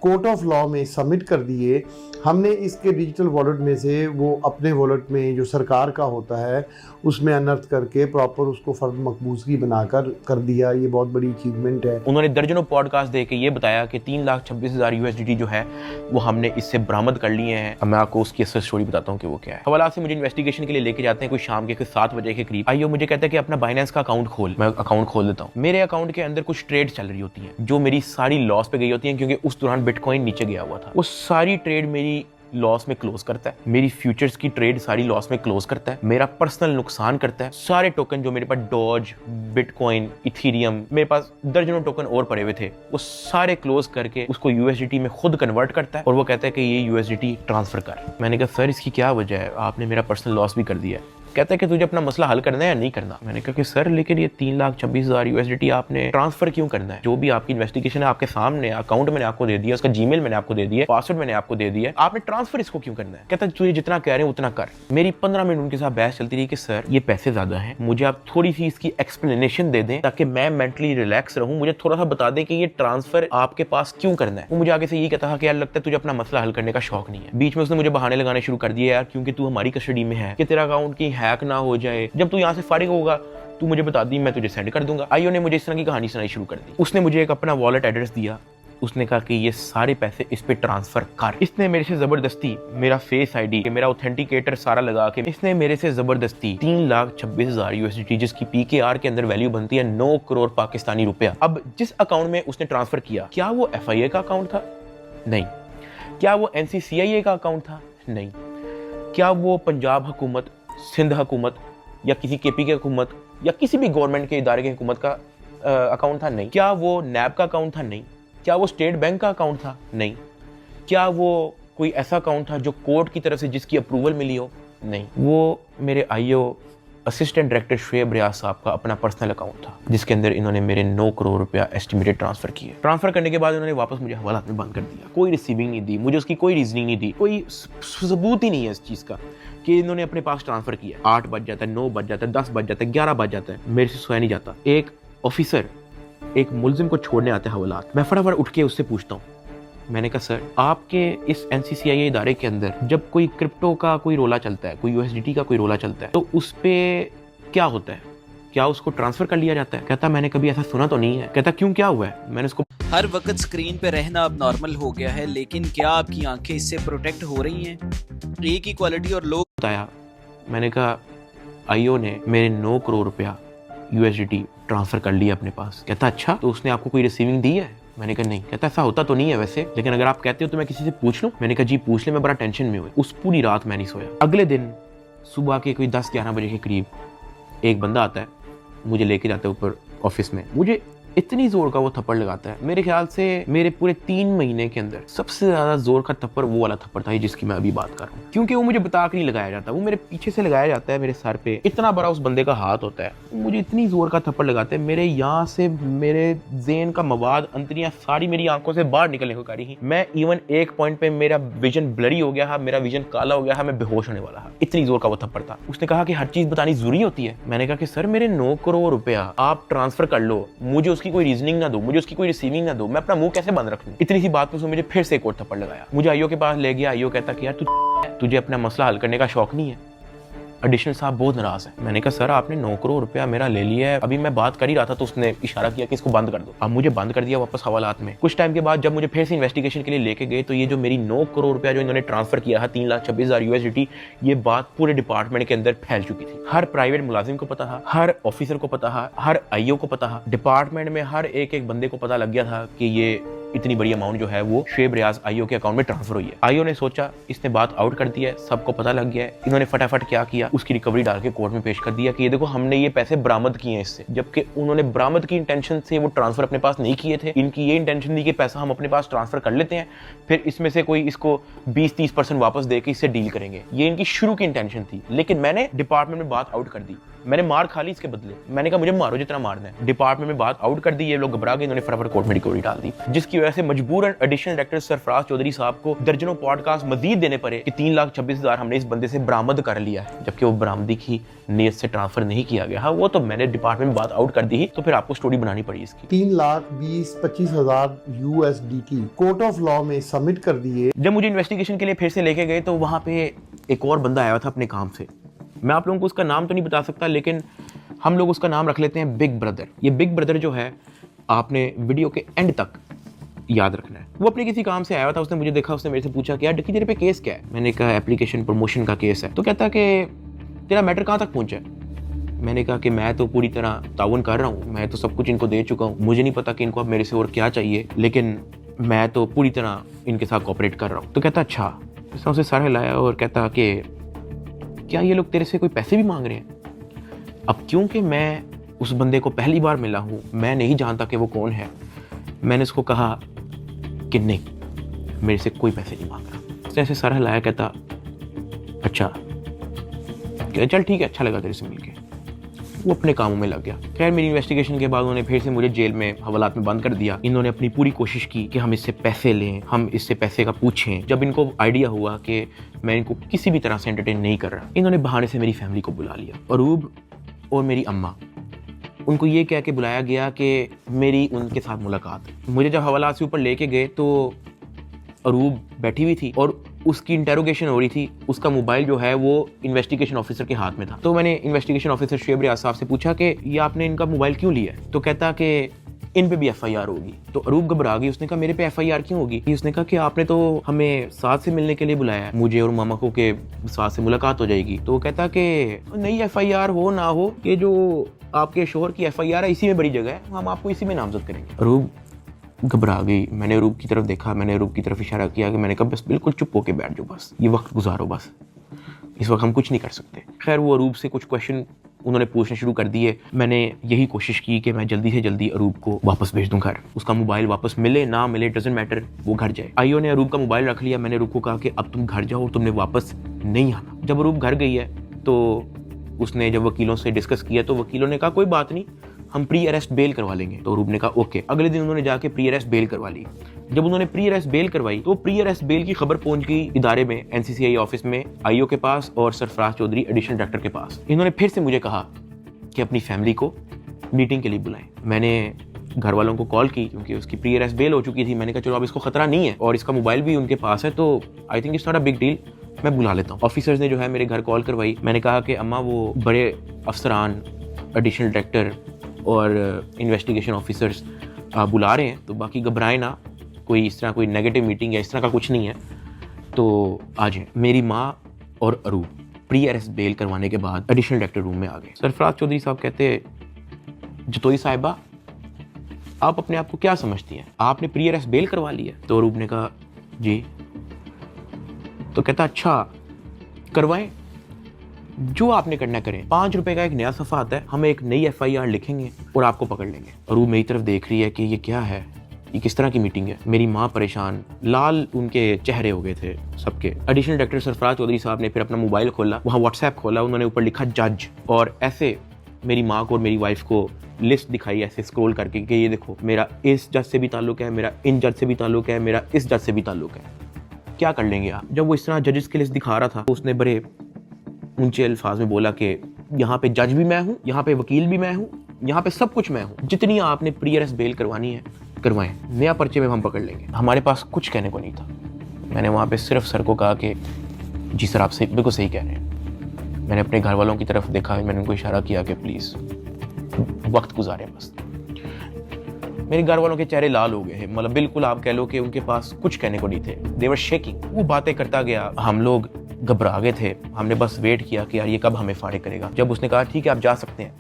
कोर्ट ऑफ लॉ में सबमिट कर दिए। हमने इसके डिजिटल वॉलेट में से वो अपने वॉलेट में जो सरकार का होता है उसमें अनर्थ करके प्रॉपर उसको फर्द मकबूजगी बनाकर कर दिया। ये बहुत बड़ी अचीवमेंट है। उन्होंने दर्जनों पॉडकास्ट दे के ये बताया कि 3,26,000 USDT जो है वो हमने इससे बरामद कर लिए हैं। अब मैं आपको उसकी असल स्टोरी बताता हूँ कि वो क्या है। हवाला से मुझे इन्वेस्टिगेशन के लिए लेके जाते हैं कोई शाम के 7 बजे के करीब। आइयो मुझे कहता है कि अपना बाइनेंस का अकाउंट खोल। मैं अकाउंट खोल देता हूँ। मेरे अकाउंट के अंदर कुछ ट्रेड चल रही होती है जो मेरी सारी लॉस पे गई होती है, क्योंकि उस दौरान बिटकॉइन नीचे गया हुआ था। वो सारी ट्रेड मेरी लॉस में क्लोज करता है, मेरी फ्यूचर्स की ट्रेड सारी लॉस में क्लोज करता है, मेरा पर्सनल नुकसान करता है, सारे टोकन जो मेरे पास डॉज, बिटकॉइन, इथीरियम, मेरे पास दर्जनों टोकन और पड़े हुए थे, वो सारे क्लोज करके उसको यूएसडीटी में खुद कन्वर्ट करता है और वो कहता है कि ये यूएसडीटी ट्रांसफर कर। मैंने कहा सर इसकी क्या वजह है, आपने मेरा पर्सनल लॉस भी कर दिया है। कहता है कि तुझे अपना मसला हल करना है या नहीं करना। मैंने कहा कि सर लेकिन ये 3,26,000 यूएसडीटी आपने ट्रांसफर क्यों करना है? जो भी आपकी इन्वेस्टिगेशन है आपके सामने, अकाउंट मैंने आपको दे दिया, उसका जीमेल मैंने आपको दे दिया, पासवर्ड मैंने आपको दे दिया, आपने ट्रांसफर इसको क्यों करना है? कहता है तुझे जितना कह रहे हैं उतना कर। मेरी 15 मिनट उनके साथ बहस चलती रही कि सर ये पैसे ज्यादा हैं, मुझे आप थोड़ी सी इसकी एक्सप्लेनेशन दे दें ताकि मैं मेंटली रिलैक्स रहूं, मुझे थोड़ा सा बता दें कि ये ट्रांसफर आपके पास क्यों करना है। वो मुझे आगे से ये कहता था कि यार लगता है तुझे अपना मसला हल करने का शौक नहीं है। बीच में उसने मुझे बहाने लगाने शुरू कर दिए, यार क्योंकि तू हमारी कस्टडी में है कि तेरा अकाउंट की हैक ना हो जाए, जब तू यहाँ से फारिग होगा तू मुझे बता दी, मैं तुझे सेंड कर दूंगा। आईओ ने मुझे इस तरह की कहानी सुनाई शुरू कर दी। उसने मुझे एक अपना वॉलेट एड्रेस दिया, उसने कहा कि ये सारे पैसे इस पे ट्रांसफर कर। इसने मेरे से जबरदस्ती मेरा फेस आईडी, मेरा ऑथेंटिकेटर सारा लगा के इसने मेरे से जबरदस्ती 3,26,000 यूएसडीटी, जिसकी पीकेआर के अंदर वैल्यू बनती है 9 करोड़ पाकिस्तानी रुपया। अब जिस अकाउंट में उसने ट्रांसफर किया, क्या वो एफआईए का अकाउंट था? नहीं। क्या वो एनसीसीआईए का अकाउंट था? नहीं। क्या वो पंजाब हुकूमत, सिंध हुकूमत या किसी केपी की हुकूमत या किसी भी गवर्नमेंट के इदारे की हुकूमत का अकाउंट था? नहीं। क्या वो नैब का अकाउंट था? नहीं। क्या वो स्टेट बैंक का अकाउंट था? नहीं। क्या वो कोई ऐसा अकाउंट था जो कोर्ट की तरफ से जिसकी अप्रूवल मिली हो? नहीं। वो मेरे आईओ असिस्टेंट डायरेक्टर शुएब रियाज साहब का अपना पर्सनल अकाउंट था, जिसके अंदर इन्होंने मेरे 9 करोड़ रुपया एस्टिमेटेड ट्रांसफर किए। ट्रांसफर करने के बाद इन्होंने वापस मुझे हवालात में बंद कर दिया। कोई रिसीविंग नहीं दी, मुझे उसकी कोई रीजनिंग नहीं दी, कोई सबूत ही नहीं है इस चीज़ का कि इन्होंने अपने पास ट्रांसफर किया। 8 बज जाता है, 9 बज जाता है, 10 बज जाता है, 11 बज जाता है, मेरे से सोया नहीं जाता। एक ऑफिसर एक मुलजिम को छोड़ने आते हैं हवालात, मैं फटाफट उठ के उससे पूछता हूँ, मैंने कहा सर आपके इस एनसीसीआईए इदारे के अंदर जब कोई क्रिप्टो का कोई रोला चलता है, कोई यूएसडीटी का कोई रोला चलता है, तो उस पे क्या होता है? क्या उसको ट्रांसफर कर लिया जाता है? कहता मैंने कभी ऐसा सुना तो नहीं है। कहता क्यों, क्या हुआ है? मैंने उसको हर वक्त स्क्रीन पे रहना अब नॉर्मल हो गया है, लेकिन क्या आपकी आंखें इससे प्रोटेक्ट हो रही हैं? एक ही क्वालिटी और लोग बताया। मैंने कहा आईओ ने मेरे 9 करोड़ रुपया यूएसडीटी ट्रांसफर कर लिया अपने पास। कहता अच्छा, तो उसने आपको कोई रिसीविंग दी है? मैंने कहा नहीं। कहता ऐसा होता तो नहीं है वैसे, लेकिन अगर आप कहते हो तो मैं किसी से पूछ लूं। मैंने कहा जी पूछ ले, मैं बड़ा टेंशन में हुई। उस पूरी रात मैं नहीं सोया। अगले दिन सुबह के कोई 10-11 बजे के करीब एक बंदा आता है, मुझे लेके जाता है ऊपर ऑफिस में। मुझे इतनी जोर का वो थप्पड़ लगाता है, मेरे ख्याल से मेरे पूरे 3 महीने के अंदर सबसे ज्यादा जोर का थप्पड़ वो वाला थप्पड़ था जिसकी मैं अभी बात कर रहा हूँ। क्योंकि वो मुझे बता के नहीं लगाया जाता, वो मेरे पीछे से लगाया जाता है, मेरे सर पे इतना बड़ा उस बंदे का हाथ होता है, मुझे इतनी जोर का थप्पड़ लगाते हैं, मेरे यहाँ से मेरे ज़हन का मवाद, अंतरियाँ सारी मेरी आंखों से बाहर निकलने को करी ही। मैं इवन एक पॉइंट पे मेरा विजन ब्लरी हो गया है, मेरा विजन काला हो गया है, मैं बेहोश होने वाला है, इतनी जोर का वो थप्पड़ था। उसने कहा कि हर चीज बतानी जरूरी होती है। मैंने कहा कि सर मेरे 9 करोड़ रुपया आप ट्रांसफर कर लो, मुझे उसकी कोई रीजनिंग ना दो, मुझे उसकी कोई रिसीविंग ना दो, मैं अपना मुंह कैसे बंद रख लूं? इतनी सी बात पे उसने मुझे फिर से एक और थप्पड़ लगाया। मुझे आईओ के पास ले गया। आईओ कहता कि यार तुझे अपना मसला हल करने का शौक नहीं है? एडिशनल साहब बहुत नाराज है। मैंने कहा सर आपने 9 करोड़ रुपया मेरा ले लिया है, अभी मैं बात कर ही रहा था तो उसने इशारा किया कि इसको बंद कर दो। अब मुझे बंद कर दिया वापस हवालात में। कुछ टाइम के बाद जब मुझे फिर से इन्वेस्टिगेशन के लिए लेके गए तो ये जो मेरी 9 करोड़ रुपया जो इन्होंने ट्रांसफर किया है 3,26,000 यूएसडीटी, ये बात पूरे डिपार्टमेंट के अंदर फैल चुकी थी। हर प्राइवेट मुलाजिम को पता था, हर ऑफिसर को पता था, हर आईओ को पता था, डिपार्टमेंट में हर एक बंदे को पता लग गया था कि ये इतनी बड़ी अमाउंट जो है वो शुएब रियाज आईओ के अकाउंट में ट्रांसफर हुई है। आईओ ने सोचा इसने बात आउट कर दिया है, सबको पता लग गया है। इन्होंने फटाफट क्या किया, उसकी रिकवरी डाल के कोर्ट में पेश कर दिया कि ये देखो हमने ये पैसे बरामद किए हैं इससे, जबकि उन्होंने बरामद की इंटेंशन से वो ट्रांसफर अपने पास नहीं किए थे। इनकी ये इंटेंशन थी कि पैसा हम अपने पास ट्रांसफर कर लेते हैं, फिर इसमें से कोई इसको 20-30% वापस देके इससे डील करेंगे, ये इनकी शुरू की इंटेंशन थी। लेकिन मैंने डिपार्टमेंट में बात आउट कर दी, मैंने मार खा ली इसके बदले। मैंने कहा मुझे मारो जितना मारना है। डिपार्टमेंट में बात आउट कर दी, ये लोग घबरा गए, इन्होंने फटाफट कोर्ट में रिकवरी डाल दी, जिसकी वजह से मजबूरन एडिशनल डायरेक्टर सरफराज चौधरी साहब को दर्जनों पॉडकास्ट मजीद देने पड़े कि 3,26,000 हमने इस बंदे से बरामद कर लिया है, जबकि वो बरामदी की नीयत से ट्रांसफर नहीं किया गया। हाँ वो तो मैंने डिपार्टमेंट में बात आउट कर दी, तो फिर आपको स्टोरी बनानी पड़ी इसकी। 3,20,25,000 यूएसडीटी कोर्ट ऑफ लॉ में सबमिट कर दिए। जब मुझे इन्वेस्टिगेशन के लिए फिर से लेके गए तो वहां पे एक और बंदा आया था अपने काम से। मैं आप लोगों को उसका नाम तो नहीं बता सकता, लेकिन हम लोग उसका नाम रख लेते हैं बिग ब्रदर। ये बिग ब्रदर जो है आपने वीडियो के एंड तक याद रखना है। वो अपने किसी काम से आया था, उसने मुझे देखा, उसने मेरे से पूछा कि यार डक्की तेरे पे केस क्या है? मैंने कहा एप्लीकेशन प्रमोशन का केस है। तो कहता कि तेरा मैटर कहाँ तक पहुंचा है? मैंने कहा कि मैं तो पूरी तरह ताउन कर रहा हूँ, मैं तो सब कुछ इनको दे चुका हूँ, मुझे नहीं पता कि इनको अब मेरे से और क्या चाहिए, लेकिन मैं तो पूरी तरह इनके साथ कोऑपरेट कर रहा हूँ। तो कहता अच्छा उसने उसे सर हिलाया और कहता कि क्या ये लोग तेरे से कोई पैसे भी मांग रहे हैं? अब क्योंकि मैं उस बंदे को पहली बार मिला हूँ, मैं नहीं जानता कि वो कौन है, मैंने उसको कहा कि नहीं, मेरे से कोई पैसे नहीं मांग रहा। उसने ऐसे सर हिलाया, कहता अच्छा, चल ठीक है, अच्छा लगा तेरे से मिलके। वो अपने कामों में लग गया। खैर मेरी इन्वेस्टिगेशन के बाद उन्होंने फिर से मुझे जेल में हवालात में बंद कर दिया। इन्होंने अपनी पूरी कोशिश की कि हम इससे पैसे लें, हम इससे पैसे का पूछें। जब इनको आइडिया हुआ कि मैं इनको किसी भी तरह से एंटरटेन नहीं कर रहा, इन्होंने बहाने से मेरी फैमिली को बुला लिया। अरूब और मेरी अम्मा, उनको ये कह के बुलाया गया कि मेरी उनके साथ मुलाकात है। मुझे जब हवालात से ऊपर लेके गए तो अरूब बैठी हुई थी और उसकी इंटेरोगेशन हो रही थी। उसका मोबाइल जो है वो इन्वेस्टिगेशन ऑफिसर के हाथ में था। तो मैंने इन्वेस्टिगेशन ऑफिसर शुएब रियाज साहब से पूछा कि ये आपने इनका मोबाइल क्यों लिया है? तो कहता कि इन पे भी FIR होगी। तो अरूब घबरा गई। उसने कहा मेरे पे FIR क्यों होगी? उसने कहा कि आपने तो हमें साथ से मिलने के लिए बुलाया है, मुझे और मामा को, के साथ से मुलाकात हो जाएगी। तो वो कहता कि नहीं, FIR हो ना हो, ये जो आपके शोहर की FIR है इसी में बड़ी जगह है, हम आपको इसी में नामजद करेंगे। अरूब घबरा गई। मैंने अरूब की तरफ देखा, मैंने अरूब की तरफ इशारा किया कि मैंने कहा बस बिल्कुल चुप होके बैठ जाओ, बस ये वक्त गुजारो, बस इस वक्त हम कुछ नहीं कर सकते। खैर वो अरूब से कुछ क्वेश्चन उन्होंने पूछने शुरू कर दिए। मैंने यही कोशिश की कि मैं जल्दी से जल्दी अरूब को वापस भेज दूं घर। उसका मोबाइल वापस मिले ना मिले डजंट मैटर, वो घर जाए। आईओ ने अरूब का मोबाइल रख लिया। मैंने अरूब को कहा कि अब तुम घर जाओ और तुमने वापस नहीं आना। जब अरूब घर गई है तो उसने जब वकीलों से डिस्कस किया तो वकीलों ने कहा कोई बात नहीं, हम प्री अरेस्ट बेल करवा लेंगे। तो अरूब ने कहा ओके। अगले दिन उन्होंने जाके प्री अरेस्ट बेल करवा ली। जब उन्होंने प्री अरेस्ट बेल करवाई तो प्री अरेस्ट बेल की खबर पहुंच गई इदारे में, NCCI ऑफिस में, आईओ के पास और सरफराज चौधरी एडिशनल डायरेक्टर के पास। इन्होंने फिर से मुझे कहा कि अपनी फैमिली को मीटिंग के लिए बुलाएं। मैंने घर वालों को कॉल की क्योंकि उसकी प्री अरेस्ट बेल हो चुकी थी। मैंने कहा चलो अब इसको खतरा नहीं है और इसका मोबाइल भी उनके पास है, तो I think it's not a big deal, मैं बुला लेता हूँ। ऑफिसर्स ने जो है मेरे घर कॉल करवाई। मैंने कहा कि अम्मा वो बड़े अफसरान, एडिशनल डायरेक्टर और इन्वेस्टिगेशन ऑफिसर्स बुला रहे हैं, तो बाकी घबराएं ना, कोई इस तरह कोई नेगेटिव मीटिंग या इस तरह का कुछ नहीं है, तो आ जाएं। मेरी माँ और अरूब प्री अरेस्ट बेल करवाने के बाद एडिशनल डायरेक्टर रूम में आ गए। सरफराज चौधरी साहब कहते, जतोई साहिबा आप अपने आप को क्या समझती हैं, आपने प्री अरेस्ट बेल करवा ली है? तो अरूब ने कहा जी। तो कहता अच्छा करवाएं, जो आपने करना करें। 5 रुपए का एक नया सफ़ा आता है, हम एक नई FIR लिखेंगे और आपको पकड़ लेंगे। अरूब मेरी तरफ देख रही है कि ये क्या है, ये किस तरह की मीटिंग है। मेरी माँ परेशान, लाल उनके चेहरे हो गए थे सबके। एडिशनल डायरेक्टर सरफराज चौधरी साहब ने फिर अपना मोबाइल खोला, वहाँ WhatsApp खोला, उन्होंने ऊपर लिखा जज, और ऐसे मेरी माँ को और मेरी वाइफ को लिस्ट दिखाई ऐसे स्क्रॉल करके कि ये देखो मेरा इस जज से भी ताल्लुक है, मेरा इन जज से भी ताल्लुक है, मेरा इस जज से भी ताल्लुक है, क्या कर लेंगे आप? जब वो इस तरह जजेस की लिस्ट दिखा रहा था तो उसने बड़े ऊंचे अल्फाज में बोला कि यहाँ पे जज भी मैं हूँ, यहाँ पे वकील भी मैं हूँ, यहाँ पे सब कुछ मैं हूँ, जितनी आपने प्री अरेस्ट बेल करवानी है करवाएं, नया पर्चे में हम पकड़ लेंगे। हमारे पास कुछ कहने को नहीं था। मैंने वहाँ पे सिर्फ सर को कहा कि जी सर आप सही, बिल्कुल सही कह रहे हैं। मैंने अपने घर वालों की तरफ देखा, मैंने उनको इशारा किया कि प्लीज़ वक्त गुजारें बस। मेरे घर वालों के चेहरे लाल हो गए हैं, मतलब बिल्कुल आप कह लो कि उनके पास कुछ कहने को नहीं थे। दे वर शेकिंग। वो बातें करता गया, हम लोग घबरा गए थे। हमने बस वेट किया कि यार ये कब हमें फारिग करेगा। जब उसने कहा ठीक है आप जा सकते हैं,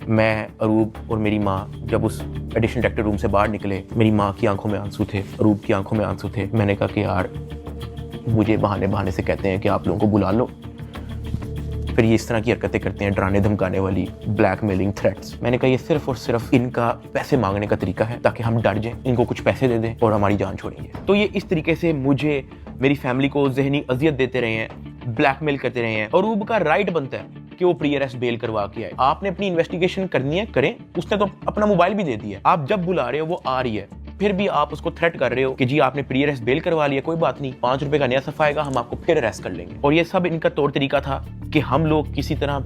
मैं, अरूब और मेरी माँ जब उस एडिशनल डायरेक्टर रूम से बाहर निकले, मेरी माँ की आंखों में आंसू थे, अरूब की आंखों में आंसू थे। मैंने कहा कि यार मुझे बहाने से कहते हैं कि आप लोगों को बुला लो, फिर ये इस तरह की हरकतें करते हैं, डराने धमकाने वाली, ब्लैकमेलिंग, थ्रेट्स। मैंने कहा ये सिर्फ और सिर्फ इनका पैसे मांगने का तरीका है ताकि हम डर जाएं, इनको कुछ पैसे दे दें और हमारी जान छोड़ेंगे। तो ये इस तरीके से मुझे, मेरी फैमिली को ज़हनी अजियत देते रहे हैं, ब्लैकमेल करते रहे हैं। अरूब का राइट बनता है कि वो प्री अरेस्ट बेल करवा के आए। आपने अपनी इन्वेस्टिगेशन करनी है, करें। उसने तो अपना मोबाइल भी दे दिया, आप जब बुला रहे हो वो आ रही है, फिर भी आप उसको थ्रेट कर रहे हो कि जी आपने प्री अरेस्ट बेल करवा लिया, कोई बात नहीं, 5 रुपए का नया सफ़ा आएगा, हम आपको फिर अरेस्ट कर लेंगे। और ये सब इनका तौर तरीका था कि हम लोग किसी तरह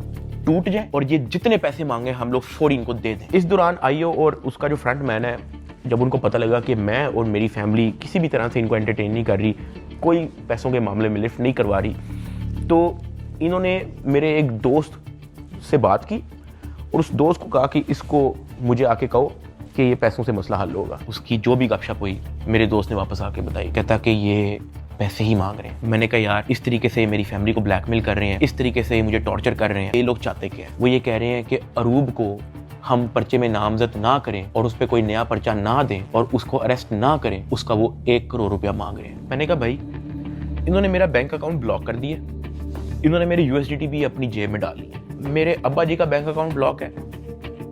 टूट जाए और ये जितने पैसे मांगे हम लोग फौरी इनको दे दें। इस दौरान आईओ और उसका जो फ्रंट मैन है, जब उनको पता लगा कि मैं और मेरी फैमिली किसी भी तरह से इनको एंटरटेन नहीं कर रही, कोई पैसों के मामले में लिफ्ट नहीं करवा रही, तो इन्होंने मेरे एक दोस्त से बात की और उस दोस्त को कहा कि इसको मुझे आके कहो कि ये पैसों से मसला हल होगा। उसकी जो भी गपशप हुई मेरे दोस्त ने वापस आके बताई, कहता कि ये पैसे ही मांग रहे हैं। मैंने कहा यार इस तरीके से मेरी फैमिली को ब्लैकमेल कर रहे हैं, इस तरीके से मुझे टॉर्चर कर रहे हैं, ये लोग चाहते क्या है? वो ये कह रहे हैं कि अरूब को हम पर्चे में नामजद ना करें और उस पर कोई नया पर्चा ना दें और उसको अरेस्ट ना करें, उसका वो 1 करोड़ रुपया मांग रहे हैं। मैंने कहा भाई इन्होंने मेरा बैंक अकाउंट ब्लॉक कर दिया, इन्होंने मेरी USDT भी अपनी जेब में डाल ली। मेरे अब्बा जी का बैंक अकाउंट ब्लॉक है,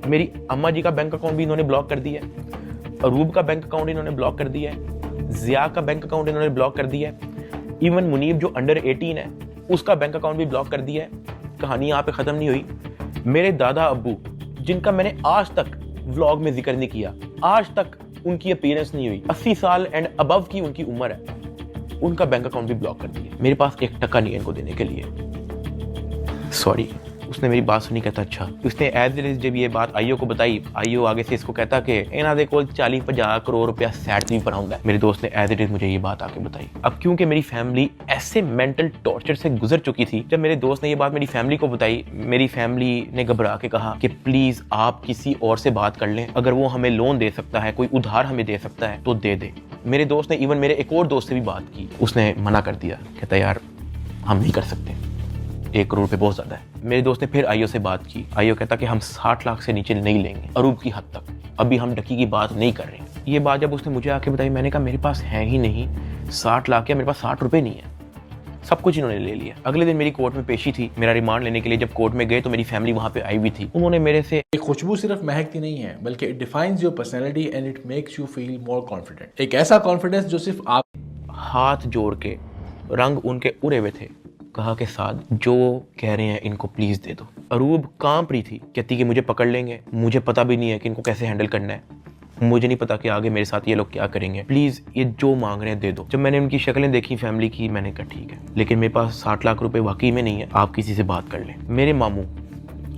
मेरी अम्मा जी का बैंक अकाउंट भी इन्होंने ब्लॉक कर दिया है, अरूब का बैंक अकाउंट इन्होंने ब्लॉक कर दिया है, जिया का बैंक अकाउंट इन्होंने ब्लॉक कर दिया है, इवन मुनीब जो अंडर 18 है उसका बैंक अकाउंट भी ब्लॉक कर दिया है। कहानी यहाँ पे ख़त्म नहीं हुई। मेरे दादा अब्बू जिनका मैंने आज तक व्लॉग में जिक्र नहीं किया, आज तक उनकी अपीयरेंस नहीं हुई, 80 साल एंड अबव की उनकी उम्र है, उनका बैंक अकाउंट भी ब्लॉक कर दिया। मेरे पास 1 टका नहीं है इनको देने के लिए। सॉरी। उसने मेरी बात सुनी, कहता अच्छा। उसने एज इट इज जब ये बात आईओ को बताई, आईओ आगे से इसको कहता कि इन्हों दे कोल 40-50 करोड़ रुपया सैट नहीं पढ़ाऊंगा। मेरे दोस्त ने एज इट इज मुझे ये बात आके बताई। अब क्योंकि मेरी फैमिली ऐसे मेंटल टॉर्चर से गुजर चुकी थी, जब मेरे दोस्त ने ये बात मेरी फैमिली को बताई, मेरी फैमिली ने घबरा के कहा कि प्लीज आप किसी और से बात कर लें, अगर वो हमें लोन दे सकता है, कोई उधार हमें दे सकता है तो दे दे। मेरे दोस्त ने इवन मेरे एक और दोस्त से भी बात की, उसने मना कर दिया, कहता यार हम नहीं कर सकते, 1 करोड़ पे बहुत ज्यादा है। मेरे दोस्त ने फिर आईओ से बात की, आईओ कहता कि हम 60 लाख से नीचे नहीं लेंगे, अरूब की हद तक, अभी हम डकी की बात नहीं कर रहे। ये बात जब उसने मुझे आके बताई, मैंने कहा मेरे पास है ही नहीं 60 लाख, या मेरे पास 60 रुपए नहीं है, सब कुछ इन्होंने ले लिया। अगले दिन मेरी कोर्ट में पेशी थी, मेरा रिमांड लेने के लिए जब कोर्ट में गए तो मेरी फैमिली वहाँ पे आई हुई थी। उन्होंने मेरे से खुशबू सिर्फ महकती नहीं है, बल्कि it defines your personality and it makes you feel more confident. एक ऐसा कॉन्फिडेंस जो सिर्फ आप। हाथ जोड़ के, रंग उनके उड़े हुए थे, कहा कि साद जो कह रहे हैं इनको प्लीज दे दो। अरूब कांप रही थी, कहती कि मुझे पकड़ लेंगे, मुझे पता भी नहीं है कि इनको कैसे हैंडल करना है, मुझे नहीं पता कि आगे मेरे साथ ये लोग क्या करेंगे, प्लीज ये जो मांग रहे हैं दे दो। जब मैंने उनकी शक्लें देखी फैमिली की, मैंने कहा ठीक है, लेकिन मेरे पास 60 लाख रुपए वाकई में नहीं है, आप किसी से बात कर लें। मेरे मामू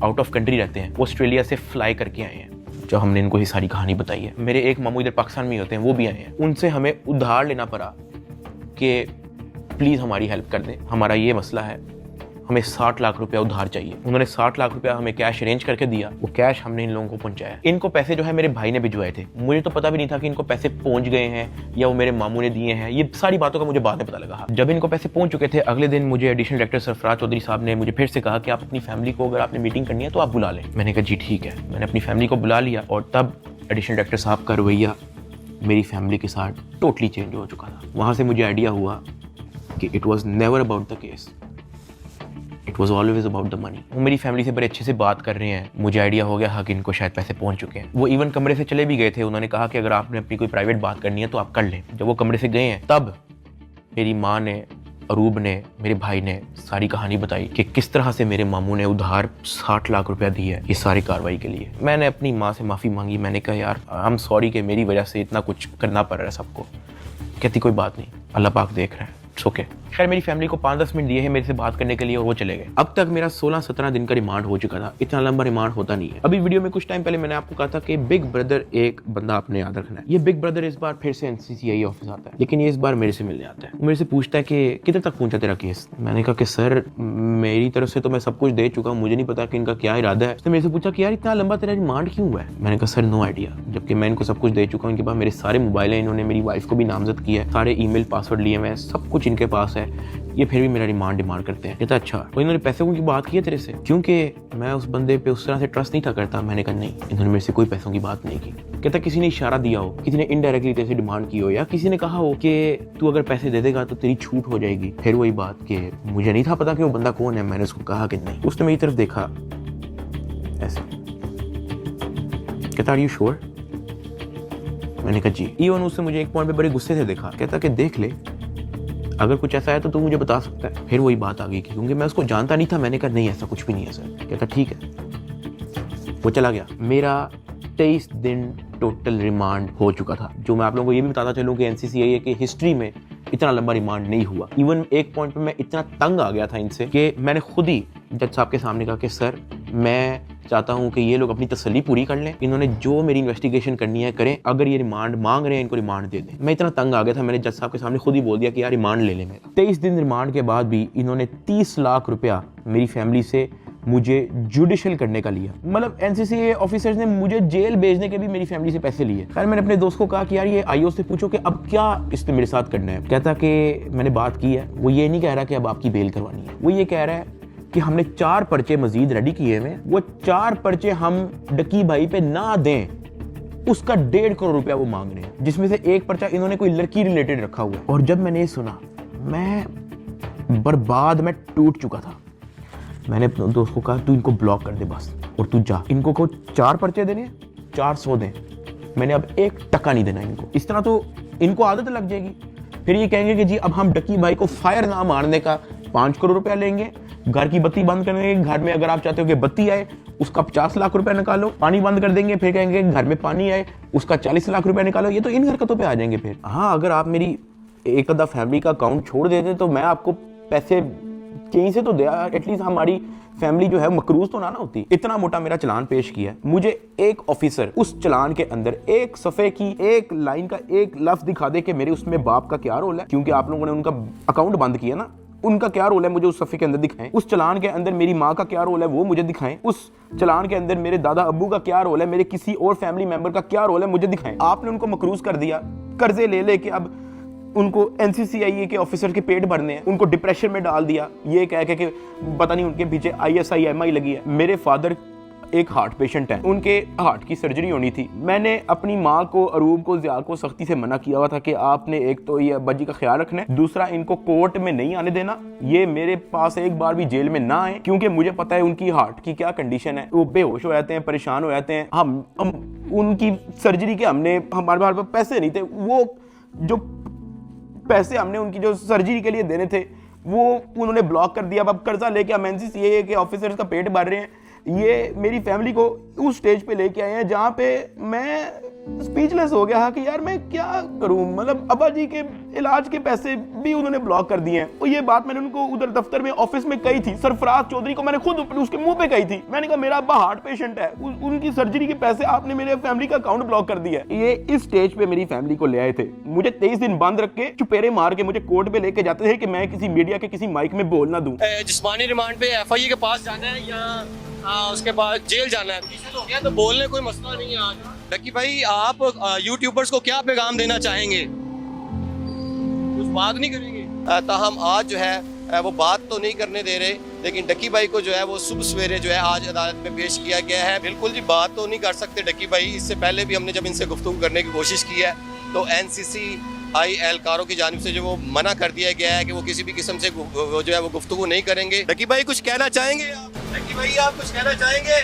आउट ऑफ कंट्री रहते हैं, वो ऑस्ट्रेलिया से फ्लाई करके आए हैं, जो हमने इनको ये सारी कहानी बताई है। मेरे एक मामू इधर पाकिस्तान में होते हैं, वो भी आए हैं, उनसे हमें उधार लेना पड़ा कि प्लीज़ हमारी हेल्प कर दें, हमारा ये मसला है, हमें 60 लाख रुपया उधार चाहिए। उन्होंने 60 लाख रुपया हमें कैश अरेंज करके दिया, वो कैश हमने इन लोगों को पहुंचाया। इनको पैसे जो है मेरे भाई ने भिजवाए थे, मुझे तो पता भी नहीं था कि इनको पैसे पहुंच गए हैं या वो मेरे मामू ने दिए हैं, ये सारी बातों का मुझे बाद में पता लगा। जब इनको पैसे पहुंच चुके थे, अगले दिन मुझे एडिशनल डायरेक्टर सरफराज चौधरी साहब ने मुझे फिर से कहा कि आप अपनी फैमिली को, अगर आपने मीटिंग करनी है तो आप बुला लें। मैंने कहा जी ठीक है, मैंने अपनी फैमिली को बुला लिया और तब एडिशनल डायरेक्टर साहब का रवैया मेरी फैमिली के साथ टोटली चेंज हो चुका था। वहाँ से मुझे आइडिया हुआ कि it was never about the case, it was always about the money. वो मेरी फैमिली से बड़े अच्छे से बात कर रहे हैं, मुझे आइडिया हो गया कि इनको शायद पैसे पहुंच चुके हैं। वो इवन कमरे से चले भी गए थे, उन्होंने कहा कि अगर आपने अपनी कोई प्राइवेट बात करनी है तो आप कर लें। जब वो कमरे से गए हैं तब मेरी माँ ने, अरूब ने, मेरे भाई ने सारी कहानी बताई कि किस तरह से मेरे मामू ने उधार 60 लाख रुपया दी है इस सारी कार्रवाई के लिए। मैंने अपनी माँ से माफ़ी मांगी, मैंने कहा यार आई एम सॉरी कि मेरी वजह से इतना कुछ करना पड़ रहा है सबको। कहती कोई बात नहीं, अल्लाह पाक देख रहा है, ओके। खैर मेरी फैमिली को 5-10 मिनट दिए हैं मेरे से बात करने के लिए और वो चले गए। अब तक मेरा 16-17 दिन का रिमांड हो चुका था, इतना लंबा रिमांड होता नहीं है। अभी वीडियो में कुछ टाइम पहले मैंने आपको कहा था कि बिग ब्रदर एक बंदा आपने याद रखना है। ये बिग ब्रदर इस बार फिर से NCCI ऑफिस आता है, लेकिन ये इस बार मेरे से मिलने आता है। वो मेरे से पूछता है कि किधर तक पहुंचा तेरा केस। मैंने कहा कि सर मेरी तरफ से तो मैं सब कुछ दे चुका हूँ, मुझे नहीं पता कि इनका क्या इरादा है। उसने मेरे से पूछा कि यार इतना लंबा तेरा रिमांड क्यों हुआ है। मैंने कहा सर नो आइडिया, जबकि मैं इनको सब कुछ दे चुका हूँ। इनके पास मेरे सारे मोबाइल हैं, इन्होंने मेरी वाइफ को भी नामजद किया है, सारे ईमेल पासवर्ड लिए हुए हैं, सब कुछ इनके पास है, ये फिर भी मेरा रिमांड डिमांड करते हैं। कहता अच्छा, तो इन्होंने पैसों की बात की है तेरे से, क्योंकि मैं उस बंदे पे उस तरह से ट्रस्ट नहीं था करता। मैंने कहा नहीं, इन्होंने मेरे से कोई पैसों की बात नहीं की। कहता किसी ने इशारा दिया हो, किसी ने इनडायरेक्टली तेरे से डिमांड की हो, या किसी ने कहा हो कि तू अगर पैसे दे देगा तो तेरी छूट हो जाएगी। फिर वही बात कि मुझे नहीं था पता कि वो बंदा कौन है। मैंने उसको कहा कि नहीं। उसने मेरी तरफ देखा ऐसे, कहता आर यू श्योर। मैंने कहा जी। इवन उससे मुझे एक पॉइंट पे बड़े गुस्से से देखा, कहता कि देख ले अगर कुछ ऐसा है तो तू मुझे बता सकता है। फिर वही बात आ गई क्योंकि मैं उसको जानता नहीं था। मैंने कहा नहीं ऐसा कुछ भी नहीं है सर। कहता ठीक है, वो चला गया। मेरा 23 दिन टोटल रिमांड हो चुका था। जो मैं आप लोगों को ये भी बताता चलूँ कि NCCI की हिस्ट्री में इतना लंबा रिमांड नहीं हुआ। इवन एक पॉइंट पे मैं इतना तंग आ गया था इनसे कि मैंने खुद ही जज साहब के सामने कहा कि सर मैं चाहता हूं कि ये लोग अपनी तसल्ली पूरी कर लें, इन्होंने जो मेरी इन्वेस्टिगेशन करनी है करें, अगर ये रिमांड मांग रहे हैं इनको रिमांड दे दें। मैं इतना तंग आ गया था, मैंने जज साहब के सामने खुद ही बोल दिया कि यार रिमांड ले लें मेरा। 23 दिन रिमांड के बाद भी इन्होंने 30 लाख रुपया मेरी फैमिली से मुझे जुडिशियल करने का लिया। मतलब NCCI ऑफिसर्स ने मुझे जेल भेजने के भी मेरी फैमिली से पैसे लिए। खैर मैंने अपने दोस्त को कहा कि यार ये आईओ से पूछो कि अब क्या इसने मेरे साथ करना है। कहता कि मैंने बात की है, वो ये नहीं कह रहा कि अब आपकी बेल करवानी है, वो ये कह रहा है कि हमने 4 पर्चे मजीद रेडी किए हैं, वो 4 पर्चे हम डकी भाई पे ना दें, उसका 1.5 करोड़ रुपया वो मांग रहे हैं, जिसमें से एक पर्चा इन्होंने कोई लड़की रिलेटेड रखा हुआ है। और जब मैंने ये सुना मैं बर्बाद, मैं टूट चुका था। मैंने अपने दोस्त को कहा तू इनको ब्लॉक कर दे बस, और तू जा, इनको को 4 पर्चे देने हैं, 400 दें, मैंने अब 1 टका नहीं देना इनको। इस तरह तो इनको आदत लग जाएगी। फिर ये कहेंगे कि जी अब हम डकी भाई को फायर ना मारने का 5 करोड़ रुपया लेंगे, घर की बत्ती बंद कर देंगे, घर में अगर आप चाहते हो कि बत्ती आए उसका 50 लाख रुपया निकालो, पानी बंद कर देंगे, फिर कहेंगे घर में पानी आए उसका 40 लाख रुपया निकालो। ये तो इन हरकतों पे आ जाएंगे फिर। हाँ, अगर आप मेरी एक आधा फैमिली का अकाउंट छोड़ देते तो मैं आपको पैसे कहीं से तो दे, एटलीस्ट हमारी फैमिली जो है मकरूज तो ना होती। इतना मोटा मेरा चलान पेश किया है, मुझे एक ऑफिसर उस चलान के अंदर एक सफ़े की एक लाइन का एक लफ्ज दिखा दे कि मेरे उसमें बाप का क्या रोल है, क्योंकि आप लोगों ने उनका अकाउंट बंद किया ना, उनका क्या रोल है मुझे उस सफ़े के अंदर दिखाएं। उस चलान के अंदर मेरी माँ का क्या रोल है वो मुझे दिखाएं। उस चलान के अंदर मेरे दादा अब्बू का क्या रोल है, मेरे किसी और फैमिली मेंबर का क्या रोल है मुझे दिखाएं। आपने उनको मकरूज कर दिया, कर्जे ले लेके अब उनको NCCIA के ऑफिसर के पेट भरने हैं, उनको डिप्रेशन में डाल दिया, ये कह के कि पता नहीं उनके पीछे ISI-MI लगी है। मेरे फादर एक हार्ट पेशेंट हैं, उनके हार्ट की सर्जरी होनी थी। मैंने अपनी माँ को, अरूब को, ज़िया को सख्ती से मना किया हुआ था कि आपने एक तो ये अब्बा जी का ख्याल रखना है, दूसरा इनको कोर्ट में नहीं आने देना, ये मेरे पास एक बार भी जेल में ना आए, क्योंकि मुझे पता है उनकी हार्ट की क्या कंडीशन है। वो बेहोश हो जाते हैं, परेशान हो जाते हैं। हम उनकी सर्जरी के हमारे पास पैसे नहीं थे, वो जो पैसे हमने उनकी जो सर्जरी के लिए देने थे वो उन्होंने ब्लॉक कर दिया। अब कर्जा लेके हम NCCA के ऑफिसर्स का पेट भर रहे हैं। ये मेरी फैमिली को उस स्टेज पे लेके आए हैं जहाँ पे मैं स्पीचलेस हो गया कि यार मैं क्या करूं। मतलब अब्बा जी के इलाज के पैसे भी उन्होंने ब्लॉक कर दिए हैं। और ये बात मैंने उनको उधर दफ्तर में ऑफिस में कही थी, सरफराज चौधरी को मैंने खुद उसके मुंह पे कही थी। मैंने कहा मेरा अब्बा हार्ट पेशेंट है, उनकी सर्जरी के पैसे आपने मेरे फैमिली का अकाउंट ब्लॉक कर दिया है। ये इस स्टेज पे मेरी फैमिली को ले आए थे, मुझे 23 दिन बंद रख के चुपेरे मार के मुझे कोर्ट पे लेके जाते थे कि मैं किसी मीडिया के किसी माइक में बोल ना दूं। जिस्मानी रिमांड पे FIA के पास जाना है या उसके बाद जेल जाना है, तो क्या तो बोलने कोई मसला नहीं है। आज डकी भाई आप यूट्यूबर्स को क्या पैगाम देना चाहेंगे? कुछ बात नहीं करेंगे? ताहम आज जो है वो बात तो नहीं करने दे रहे, लेकिन डकी भाई को जो है वो सुबह सवेरे जो है आज अदालत में पेश किया गया है। बिल्कुल जी बात तो नहीं कर सकते डकी भाई। इससे पहले भी हमने जब इनसे गुफ्तगू करने की कोशिश की है तो NCCI एहलकारों की जानिब से जो वो मना कर दिया गया है कि वो किसी भी किस्म से वो जो है वो गुफ्तगू नहीं करेंगे। डकी भाई कुछ कहना चाहेंगे आप? डकी भाई आप कुछ कहना चाहेंगे?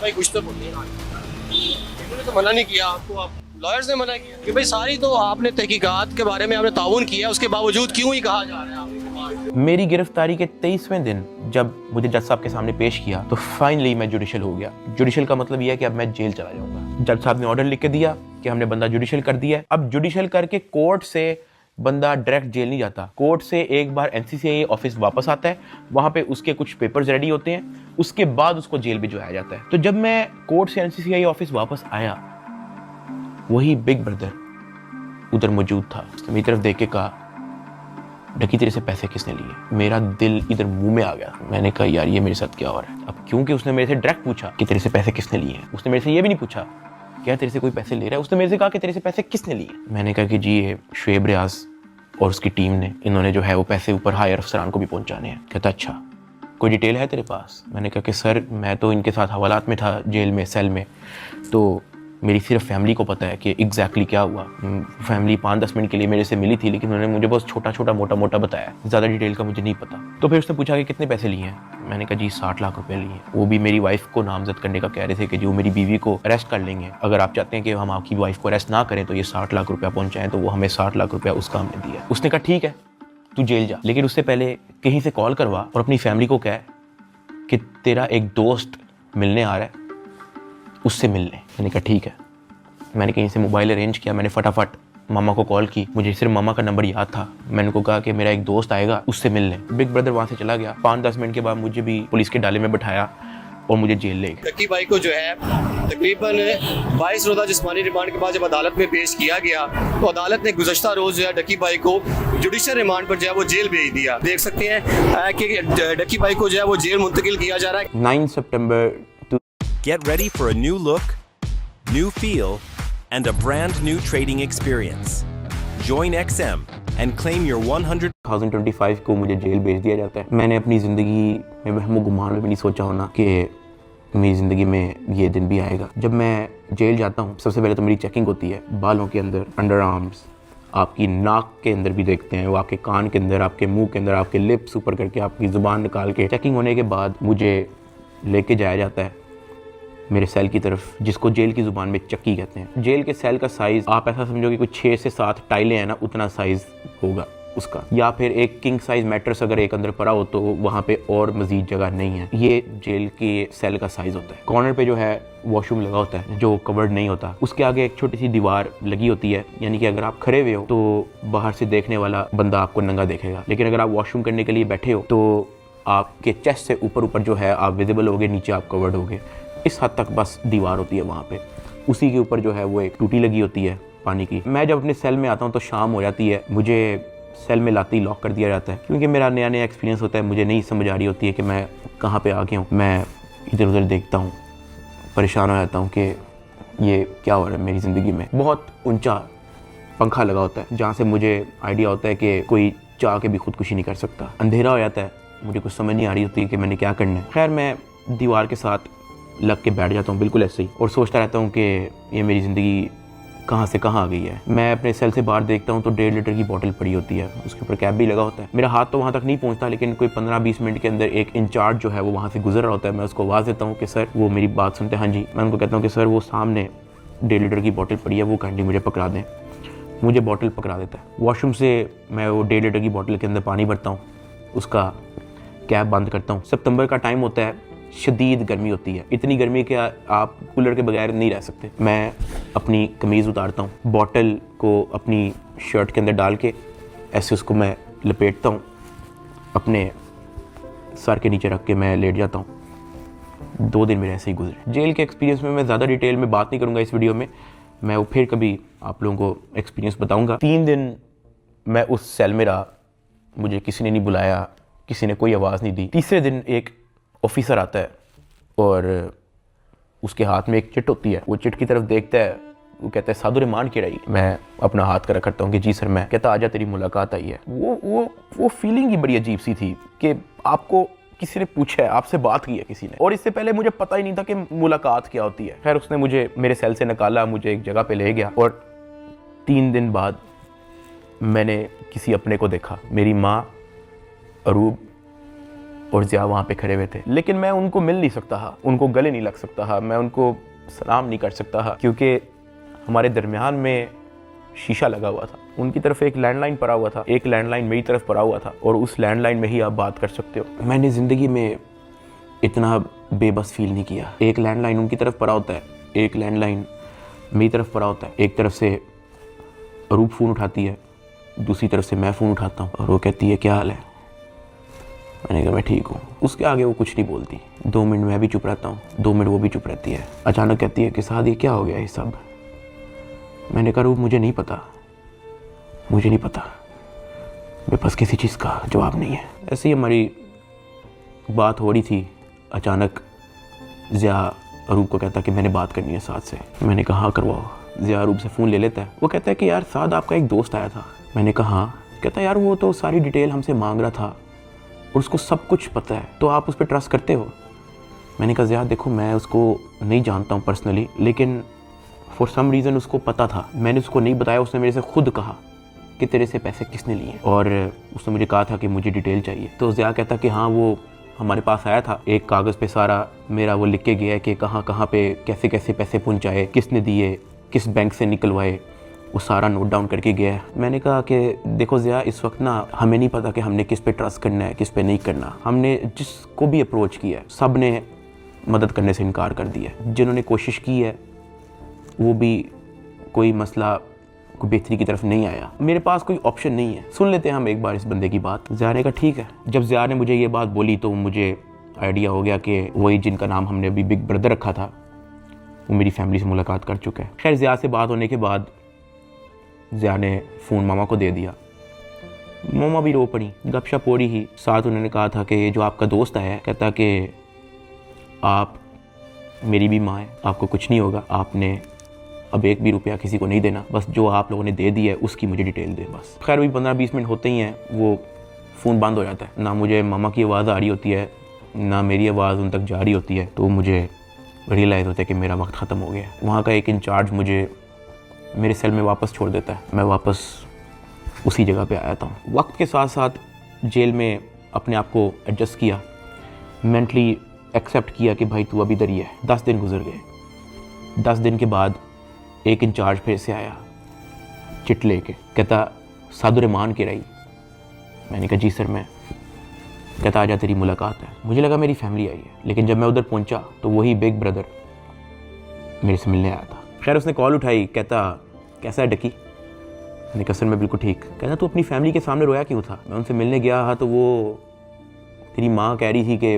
भाई कुछ तो बोलिए। इन्होंने तो मना नहीं किया आपको, आप लॉयर्स ने मना किया कि भाई सारी तो आपने तहकीकात के बारे में आपने ताउन किया, उसके बावजूद क्यों ही कहा जा रहा है आपको? मेरी गिरफ्तारी के 23वें दिन जब मुझे जज साहब के सामने पेश किया तो फाइनली मैं जुडिशल हो गया। जुडिशल का मतलब यह है कि अब मैं जेल चला जाऊंगा। जज साहब ने ऑर्डर लिख के दिया कि हमने बंदा जुडिशल कर दिया। अब जुडिशल करके कोर्ट से बंदा डायरेक्ट जेल नहीं जाता, कोर्ट से एक बार NCCA ऑफिस वापस आता है, वहाँ पे उसके कुछ पेपर्स रेडी होते हैं, उसके बाद उसको जेल भिजवाया जाता है। तो जब मैं कोर्ट से NCCA ऑफिस वापस आया, वही बिग ब्रदर उधर मौजूद था। उसने मेरी तरफ देख के कहा डकी तेरे से पैसे किसने लिए? मेरा दिल इधर मुंह में आ गया। मैंने कहा यार ये मेरे साथ क्या हो रहा है। अब क्योंकि उसने मेरे से डायरेक्ट पूछा कि तेरे से पैसे किसने लिए हैं, उसने मेरे से ये भी नहीं पूछा क्या तेरे से कोई पैसे ले रहा है, उसने मेरे से कहा कि तेरे से पैसे किसने लिए। मैंने कहा कि जी ये शुएब रियाज और उसकी टीम ने, इन्होंने जो है वो पैसे ऊपर हायर अफसरान को भी पहुंचाने हैं। कहता अच्छा कोई डिटेल है तेरे पास? मैंने कहा कि सर मैं तो इनके साथ हवालात में था जेल में, सेल में, तो मेरी सिर्फ फैमिली को पता है कि एग्जैक्टली क्या हुआ। फैमिली 5-10 मिनट के लिए मेरे से मिली थी, लेकिन उन्होंने मुझे बहुत छोटा छोटा मोटा मोटा बताया, ज़्यादा डिटेल का मुझे नहीं पता। तो फिर उसने पूछा कि कितने पैसे लिए हैं? मैंने कहा जी 60 लाख रुपए लिए। वो भी मेरी वाइफ को नामजद करने का कह रहे थे कि जो मेरी बीवी को अरेस्ट कर लेंगे, अगर आप चाहते हैं कि हम आपकी वाइफ को अरेस्ट ना करें तो ये 60 लाख रुपया पहुँचाएँ। तो वो हमें 60 लाख रुपया उसका हमने दिया। उसने कहा ठीक है तू जेल जा, लेकिन उससे पहले कहीं से कॉल करवा और अपनी फैमिली को कह कि तेरा एक दोस्त मिलने आ रहा है, उससे मिलने। मैंने कहा ठीक है। मैंने कहीं से मोबाइल अरेंज किया, मैंने फटाफट मामा को कॉल की, मुझे सिर्फ मामा का नंबर याद था। मैंने उनको कहा कि मेरा एक दोस्त आएगा, उससे मिलने। बिग ब्रदर वहाँ से चला गया। 5-10 मिनट के बाद मुझे भी पुलिस के डाले में बिठाया और मुझे जेल ले गए। डकी भाई को जो है तकरीबन 22 रोज़ा जिस्मानी रिमांड के बाद जब अदालत में पेश किया गया तो अदालत ने गुज़श्ता रोज़ जो है डकी भाई को जुडिशल रिमांड पर जो है वो जेल भेज दिया। देख सकते हैं कि डकी भाई को जो है वो जेल मुंतकिल किया जा रहा है। 9 सितंबर। Get ready for a new look, new feel and a brand new trading experience. Join XM and claim your 2025 को मुझे जेल भेज दिया जाता है। मैंने अपनी ज़िंदगी में वहमो गुमान में भी नहीं सोचा होना कि मेरी ज़िंदगी में ये दिन भी आएगा। जब मैं जेल जाता हूँ सबसे पहले तो मेरी चेकिंग होती है, बालों के अंदर, अंडर आर्म्स, आपकी नाक के अंदर भी देखते हैं, वो आपके कान के अंदर, आपके मुंह के अंदर, आपके लिप्स ऊपर करके आपकी ज़ुबान निकाल के चेकिंग होने के बाद मुझे लेके जाया जाता है मेरे सेल की तरफ, जिसको जेल की ज़ुबान में चक्की कहते हैं। जेल के सेल का साइज़ आप ऐसा समझो कि कुछ 6 से 7 टाइलें हैं ना, उतना साइज़ होगा उसका, या फिर एक किंग साइज मैट्रेस अगर एक अंदर पड़ा हो तो वहाँ पे और मजीद जगह नहीं है। ये जेल के सेल का साइज़ होता है। कॉर्नर पे जो है वॉशरूम लगा होता है जो कवर्ड नहीं होता, उसके आगे एक छोटी सी दीवार लगी होती है, यानी कि अगर आप खड़े हुए हो तो बाहर से देखने वाला बंदा आपको नंगा देखेगा, लेकिन अगर आप वॉशरूम करने के लिए बैठे हो तो आपके चेस्ट से ऊपर जो है आप विजिबल होगे, नीचे आप कवर्ड होगे। इस हद तक बस दीवार होती है वहाँ पे। उसी के ऊपर जो है वो एक टूटी लगी होती है पानी की। मैं जब अपने सेल में आता हूँ तो शाम हो जाती है, मुझे सेल में लाते ही लॉक कर दिया जाता है, क्योंकि मेरा नया एक्सपीरियंस होता है, मुझे नहीं समझ आ रही होती है कि मैं कहाँ पे आ गया हूँ। मैं इधर उधर देखता हूँ, परेशान हो जाता हूँ कि ये क्या हो रहा है मेरी ज़िंदगी में। बहुत ऊंचा पंखा लगा होता है जहाँ से मुझे आइडिया होता है कि कोई चाह के भी खुदकुशी नहीं कर सकता। अंधेरा हो जाता है, मुझे कुछ समझ नहीं आ रही होती है कि मैंने क्या करना है। खैर मैं दीवार के साथ लग के बैठ जाता हूँ बिल्कुल ऐसे ही, और सोचता रहता हूँ कि ये मेरी ज़िंदगी कहाँ से कहाँ आ गई है। मैं अपने सेल से बाहर देखता हूँ तो 1.5 लीटर की बोतल पड़ी होती है, उसके ऊपर कैप भी लगा होता है। मेरा हाथ तो वहाँ तक नहीं पहुँचता, लेकिन कोई 15-20 मिनट के अंदर एक इंचार्ज जो है वो वहाँ से गुजर रहा होता है। मैं उसको आवाज़ देता हूँ कि सर, वो मेरी बात सुनते हैं, हाँ जी। मैं उनको कहता हूँ कि सर वो सामने 1.5 लीटर की बोतल पड़ी है, वो काइंडली मुझे पकड़ा दें। मुझे बोतल पकड़ा देता है। वॉशरूम से मैं वो 1.5 लीटर की बोतल के अंदर पानी भरता हूँ, उसका कैप बंद करता हूँ। सितंबर का टाइम होता है, शदीद गर्मी होती है, इतनी गर्मी कि आप कूलर के बगैर नहीं रह सकते। मैं अपनी कमीज़ उतारता हूँ, बॉटल को अपनी शर्ट के अंदर डाल के ऐसे उसको मैं लपेटता हूँ, अपने सर के नीचे रख के मैं लेट जाता हूँ। 2 दिन मेरे ऐसे ही गुजरे। जेल के एक्सपीरियंस में मैं ज़्यादा डिटेल में बात नहीं करूँगा इस वीडियो में, मैं वो फिर कभी आप लोगों को एक्सपीरियंस बताऊँगा। 3 दिन मैं उस सेल में रहा, मुझे किसी ने नहीं बुलाया, किसी ने कोई आवाज़ नहीं दी। तीसरे दिन एक ऑफिसर आता है और उसके हाथ में एक चिट होती है। वो चिट की तरफ देखता है, वो कहता है साधु रहमान की रही। मैं अपना हाथ करा करता हूँ कि जी सर। मैं कहता आजा तेरी मुलाकात आई है। वो फीलिंग ही बड़ी अजीब सी थी कि आपको किसी ने पूछा है, आपसे बात की है किसी ने, और इससे पहले मुझे पता ही नहीं था कि मुलाकात क्या होती है। खैर उसने मुझे मेरे सेल से निकाला, मुझे एक जगह पे ले गया, और 3 दिन बाद मैंने किसी अपने को देखा। मेरी माँ, अरूब और ज़िया वहाँ पे खड़े हुए थे, लेकिन मैं उनको मिल नहीं सकता था, उनको गले नहीं लग सकता था, मैं उनको सलाम नहीं कर सकता था, क्योंकि हमारे दरमियान में शीशा लगा हुआ था। उनकी तरफ एक लैंडलाइन पड़ा हुआ था, एक लैंडलाइन मेरी तरफ पड़ा हुआ था, और उस लैंडलाइन में ही आप बात कर सकते हो। मैंने ज़िंदगी में इतना बेबस फील नहीं किया। एक लैंडलाइन उनकी तरफ पड़ा होता है, एक लैंडलाइन मेरी तरफ पड़ा होता है। एक तरफ से अरूब फ़ोन उठाती है, दूसरी तरफ से मैं फ़ोन उठाता हूँ, और वो कहती है क्या हाल है। मैंने कहा मैं ठीक हूँ। उसके आगे वो कुछ नहीं बोलती। 2 मिनट मैं भी चुप रहता हूँ, 2 मिनट वो भी चुप रहती है। अचानक कहती है कि साद ये क्या हो गया ये सब। मैंने कहा रूप मुझे नहीं पता, मुझे नहीं पता, मेरे पास किसी चीज़ का जवाब नहीं है। ऐसे ही हमारी बात हो रही थी, अचानक ज़िया अरूब को कहता कि मैंने बात करनी है साद से। मैंने कहा हाँ करवाओ। ज़िया अरूब से फ़ोन ले लेता है। वो कहता है कि यार साद आपका एक दोस्त आया था। मैंने कहा हाँ। कहता यार वो तो सारी डिटेल हमसे मांग रहा था और उसको सब कुछ पता है, तो आप उस पर ट्रस्ट करते हो। मैंने कहा ज़िया देखो मैं उसको नहीं जानता हूँ पर्सनली, लेकिन फॉर सम रीज़न उसको पता था। मैंने उसको नहीं बताया, उसने मेरे से खुद कहा कि तेरे से पैसे किसने लिए, और उसने मुझे कहा था कि मुझे डिटेल चाहिए। तो ज़िया कहता कि हाँ वो हमारे पास आया था, एक कागज़ पे सारा मेरा वो लिख के गया है कि कहाँ कहाँ पे कैसे कैसे पैसे पहुँचाए, किसने दिए, किस बैंक से निकलवाए, वो सारा नोट डाउन करके गया है। मैंने कहा कि देखो ज़िया इस वक्त ना हमें नहीं पता कि हमने किस पे ट्रस्ट करना है, किस पे नहीं करना। हमने जिसको भी अप्रोच किया है सब ने मदद करने से इनकार कर दिया है। जिन्होंने कोशिश की है वो भी कोई मसला कोई बेहतरी की तरफ नहीं आया। मेरे पास कोई ऑप्शन नहीं है, सुन लेते हैं हम एक बार इस बंदे की बात। ज़िया ने कहा ठीक है। जब ज़िया ने मुझे ये बात बोली तो मुझे आइडिया हो गया कि वही जिनका नाम हमने अभी बिग ब्रदर रखा था वो मेरी फैमिली से मुलाकात कर चुका है। खैर ज़िया से बात होने के बाद ज़िया ने फ़ोन मामा को दे दिया। मामा भी रो पड़ी, गपशप हो रही ही। साथ उन्होंने कहा था कि ये जो आपका दोस्त आया है, कहता कि आप मेरी भी माँ है, आपको कुछ नहीं होगा, आपने अब 1 भी रुपया किसी को नहीं देना, बस जो आप लोगों ने दे दिया है उसकी मुझे डिटेल दे बस। खैर वही 15-20 मिनट होते ही हैं वो फ़ोन बंद हो जाता है। ना मुझे मामा की आवाज़ आ रही होती है, ना मेरी आवाज़ उन तक जा रही होती है। तो मुझे रियलाइज़ होता है कि मेरा वक्त ख़त्म हो गया है। वहाँ का एक इंचार्ज मुझे मेरे सेल में वापस छोड़ देता है। मैं वापस उसी जगह पे आया था। वक्त के साथ साथ जेल में अपने आप को एडजस्ट किया, मेंटली एक्सेप्ट किया कि भाई तू अब इधर ही है। 10 दिन गुजर गए। 10 दिन के बाद एक इंचार्ज फिर से आया चिट लेके, कहता सादुर रहमान के रही। मैंने कहा जी सर मैं। कहता आजा तेरी मुलाकात है। मुझे लगा मेरी फैमिली आई है, लेकिन जब मैं उधर पहुंचा तो वही बिग ब्रदर मेरे से मिलने आया था। खैर उसने कॉल उठाई, कहता कैसा है डकी? मैंने कहा सर मैं बिल्कुल ठीक। कहता तू अपनी फैमिली के सामने रोया क्यों था? मैं उनसे मिलने गया तो वो तेरी माँ कह रही थी कि